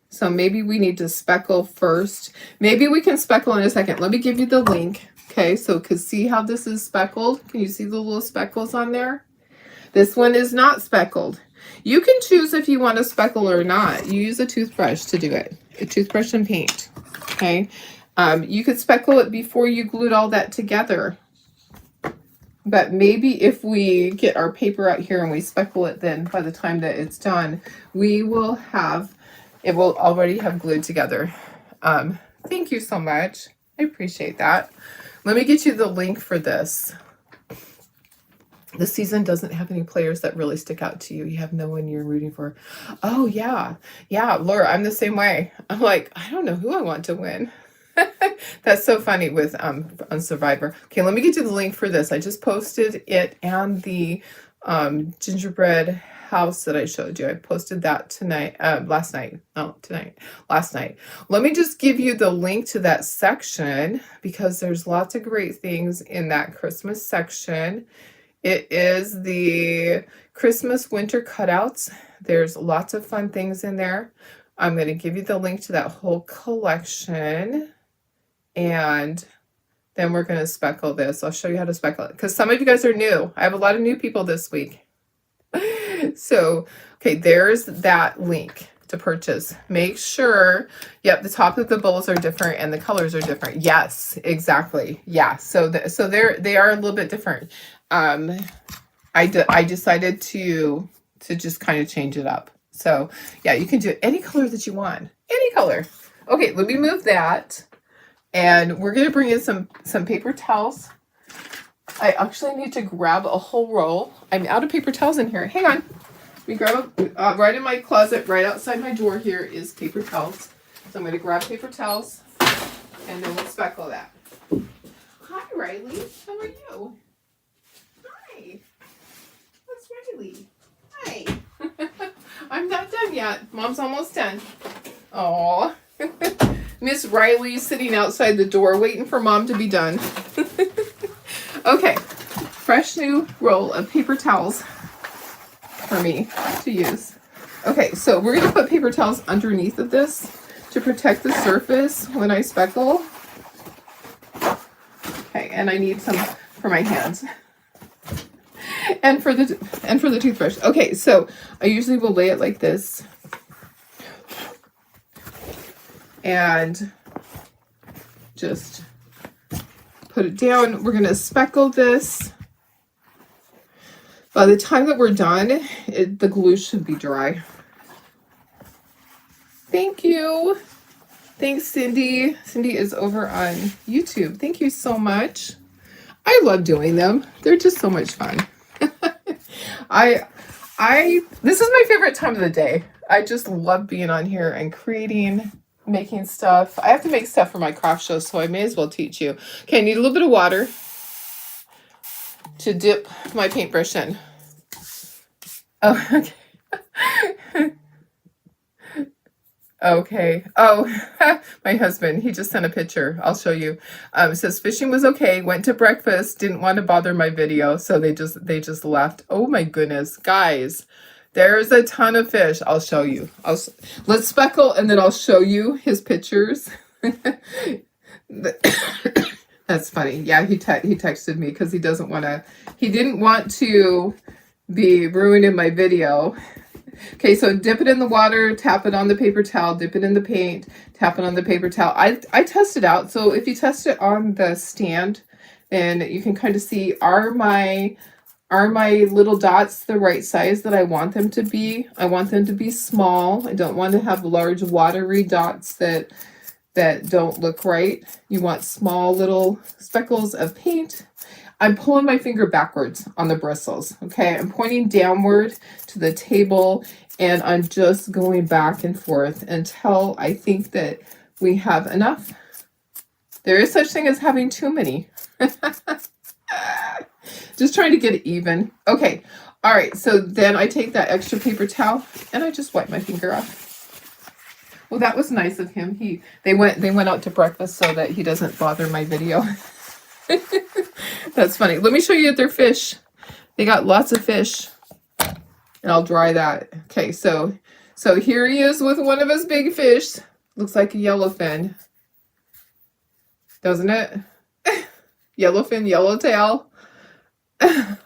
So maybe we need to speckle first. Maybe we can speckle in a second. Let me give you the link. Okay, so see how this is speckled? Can you see the little speckles on there? This one is not speckled. You can choose if you want to speckle or not. You use a toothbrush to do it. A toothbrush and paint. Okay, you could speckle it before you glued all that together. But maybe if we get our paper out here and we speckle it, then by the time that it's done, it will already have glued together. Thank you so much. I appreciate that. Let me get you the link for this. The season doesn't have any players that really stick out to you. You have no one you're rooting for. Oh, yeah. Yeah, Laura, I'm the same way. I'm like, I don't know who I want to win. That's so funny with on Survivor. Okay, let me get you the link for this. I just posted it and the gingerbread house that I showed you. I posted that tonight, last night. Oh, tonight, last night. Let me just give you the link to that section because there's lots of great things in that Christmas section. It is the Christmas winter cutouts. There's lots of fun things in there. I'm going to give you the link to that whole collection. And then we're going to speckle this. I'll show you how to speckle it. Because some of you guys are new. I have a lot of new people this week. So, okay, there's that link to purchase. Make sure, yep, the top of the bowls are different and the colors are different. Yes, exactly. Yeah, so they are a little bit different. I decided to just kind of change it up. So yeah, you can do any color that you want, any color. Okay, let me move that, and we're gonna bring in some paper towels. I actually need to grab a whole roll. I'm out of paper towels in here. Hang on. Let me grab right in my closet, right outside my door here is paper towels. So I'm going to grab paper towels, and then we'll speckle that. Hi, Riley. How are you? Hi. That's Riley. Hi. I'm not done yet. Mom's almost done. Aw. Miss Riley sitting outside the door waiting for Mom to be done. Okay. Fresh new roll of paper towels for me to use. Okay, so we're going to put paper towels underneath of this to protect the surface when I speckle. Okay, and I need some for my hands. And for the toothbrush. Okay, so I usually will lay it like this. And just put it down. We're going to speckle this. By the time that we're done, the glue should be dry. Thank you. Thanks, Cindy. Cindy is over on YouTube. Thank you so much. I love doing them. They're just so much fun. This is my favorite time of the day. I just love being on here and creating, making stuff. I have to make stuff for my craft show, so I may as well teach you. Okay, I need a little bit of water to dip my paintbrush in. Oh, okay. Okay. Oh, my husband, he just sent a picture. I'll show you. It says fishing was okay. Went to breakfast. Didn't want to bother my video, so they just left. Oh my goodness, guys, there's a ton of fish. I'll show you. Let's speckle, and then I'll show you his pictures. That's funny. Yeah, he texted me because he didn't want to be ruining my video. Okay, so dip it in the water, tap it on the paper towel, dip it in the paint, tap it on the paper towel. I test it out. So if you test it on the stand, then you can kind of see, are my little dots the right size that I want them to be? I want them to be small. I don't want to have large watery dots that don't look right. You want small little speckles of paint. I'm pulling my finger backwards on the bristles, okay? I'm pointing downward to the table, and I'm just going back and forth until I think that we have enough. There is such thing as having too many. Just trying to get it even. Okay, all right, so then I take that extra paper towel, and I just wipe my finger off. Well, that was nice of him. They went out to breakfast so that he doesn't bother my video. That's funny. Let me show you their fish. They got lots of fish. And I'll dry that. Okay, so here he is with one of his big fish. Looks like a yellowfin. Doesn't it? Yellowfin, yellowtail. And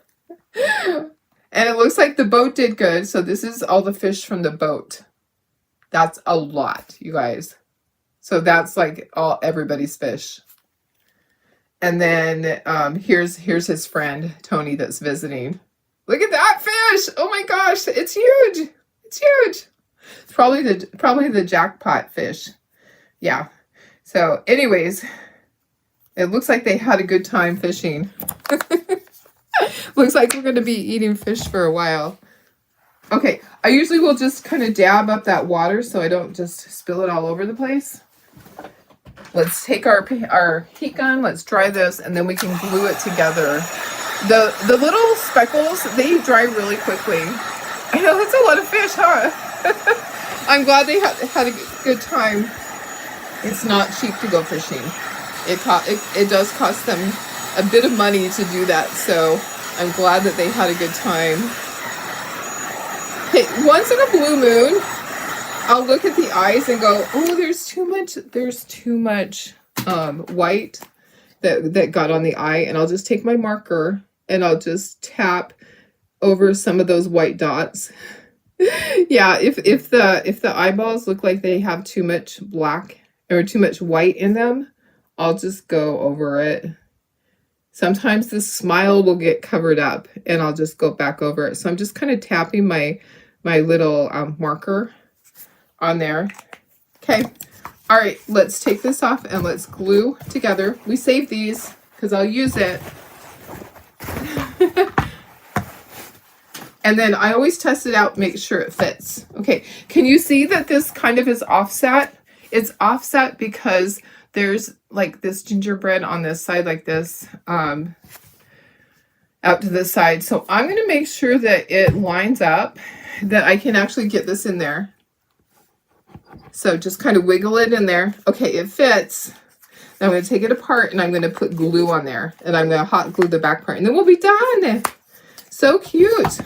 it looks like the boat did good. So this is all the fish from the boat. That's a lot, you guys. So that's like everybody's fish. And then here's his friend, Tony, that's visiting. Look at that fish! Oh my gosh, it's huge! It's huge! It's probably the jackpot fish. Yeah. So anyways, it looks like they had a good time fishing. Looks like we're going to be eating fish for a while. Okay, I usually will just kind of dab up that water so I don't just spill it all over the place. Let's take our heat gun, let's dry this, and then we can glue it together. The little speckles, they dry really quickly. I know, that's a lot of fish, huh? I'm glad they had a good time. It's not cheap to go fishing. It does cost them a bit of money to do that, so I'm glad that they had a good time. Okay, once in a blue moon, I'll look at the eyes and go, oh, there's too much white that got on the eye, and I'll just take my marker and I'll just tap over some of those white dots. Yeah, if the eyeballs look like they have too much black or too much white in them, I'll just go over it. Sometimes the smile will get covered up and I'll just go back over it. So I'm just kind of tapping my little marker on there. Okay. All right, let's take this off and let's glue together. We save these because I'll use it. And then I always test it out, make sure it fits. Okay, can you see that this kind of is offset? It's offset because there's like this gingerbread on this side like this, out to the side. So I'm going to make sure that it lines up, that I can actually get this in there. So just kind of wiggle it in there. Okay, it fits. Now I'm going to take it apart and I'm going to put glue on there. And I'm going to hot glue the back part. And then we'll be done. So cute.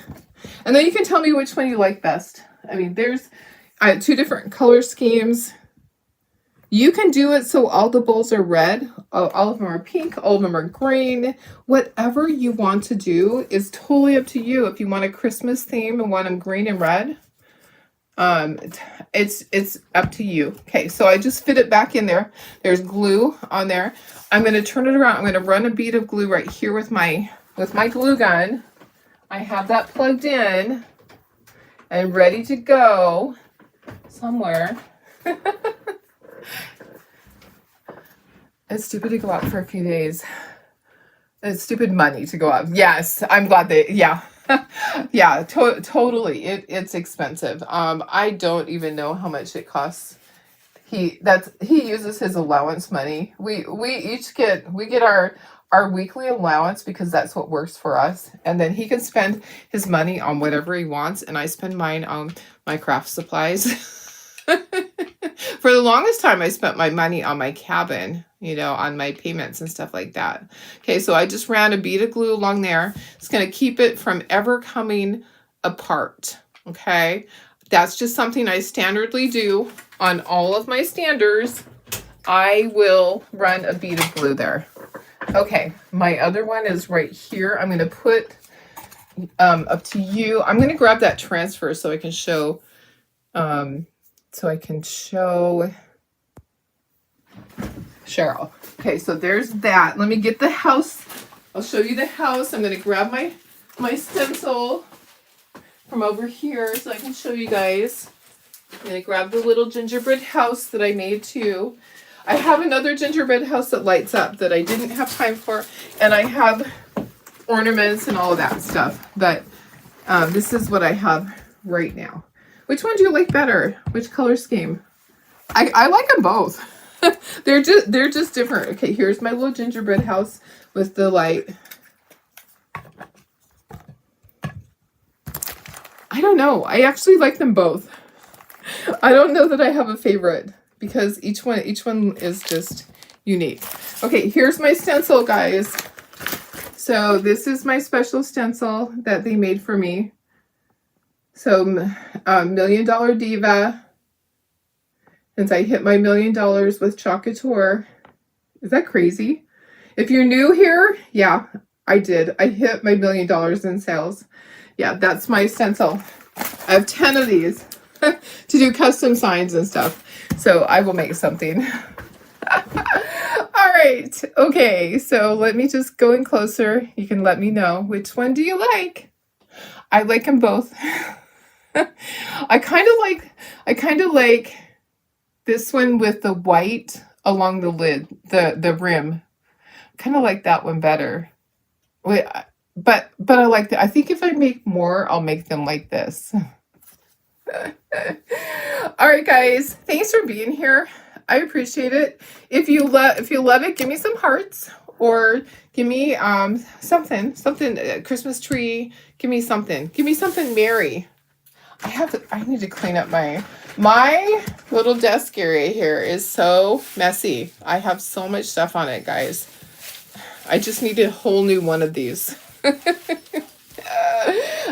And then you can tell me which one you like best. I mean, I have 2 different color schemes. You can do it so all the bowls are red. All of them are pink. All of them are green. Whatever you want to do is totally up to you. If you want a Christmas theme and want them green and red, it's up to you. Okay, so I just fit it back in there. There's glue on there. I'm going to turn it around. I'm going to run a bead of glue right here with my glue gun. I have that plugged in and ready to go somewhere. It's stupid to go out for a few days. It's stupid money to go out. Yes, I'm glad yeah. Yeah, totally. It's expensive. I don't even know how much it costs. He uses his allowance money. We get our weekly allowance because that's what works for us. And then he can spend his money on whatever he wants, and I spend mine on my craft supplies. For the longest time, I spent my money on my cabin, on my payments and stuff like that. Okay, so I just ran a bead of glue along there. It's going to keep it from ever coming apart. Okay, that's just something I standardly do on all of my standers. I will run a bead of glue there. Okay, my other one is right here. I'm going to put up to you. I'm going to grab that transfer so I can show Cheryl. Okay, so there's that. Let me get the house. I'll show you the house. I'm going to grab my stencil from over here so I can show you guys. I'm going to grab the little gingerbread house that I made too. I have another gingerbread house that lights up that I didn't have time for, and I have ornaments and all of that stuff, but this is what I have right now. Which one do you like better? Which color scheme? I like them both. They're just different. Okay, here's my little gingerbread house with the light. I don't know. I actually like them both. I don't know that I have a favorite because each one is just unique. Okay, here's my stencil, guys. So this is my special stencil that they made for me. So $1 Million Diva. Since I hit my $1 million with Chocateur. Is that crazy? If you're new here, yeah, I did. I hit my $1 million in sales. Yeah, that's my stencil. I have 10 of these to do custom signs and stuff. So I will make something. All right. Okay, so let me just go in closer. You can let me know. Which one do you like? I like them both. I kind of like this one with the white along the lid, the rim. Kind of like that one better. Wait, but I like that. I think if I make more, I'll make them like this. All right, guys. Thanks for being here. I appreciate it. If you love it, give me some hearts or give me something Christmas tree. Give me something. Give me something merry. I need to clean up my little desk area here is so messy. I have so much stuff on it, guys. I just need a whole new one of these.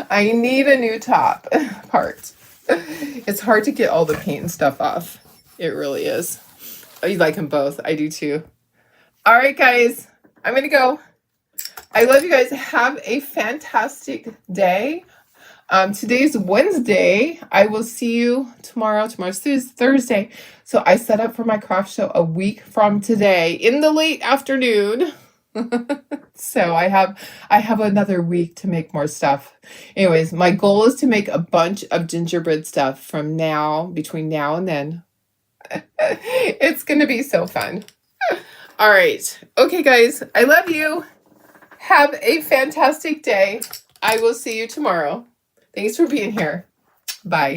I need a new top part. It's hard to get all the paint and stuff off. It really is. Oh, you like them both. I do too. All right, guys. I'm going to go. I love you guys. Have a fantastic day. Today's Wednesday. I will see you tomorrow. Tomorrow's Thursday. So I set up for my craft show a week from today in the late afternoon. So I have another week to make more stuff. Anyways, my goal is to make a bunch of gingerbread stuff between now and then. It's going to be so fun. All right. Okay, guys. I love you. Have a fantastic day. I will see you tomorrow. Thanks for being here. Bye.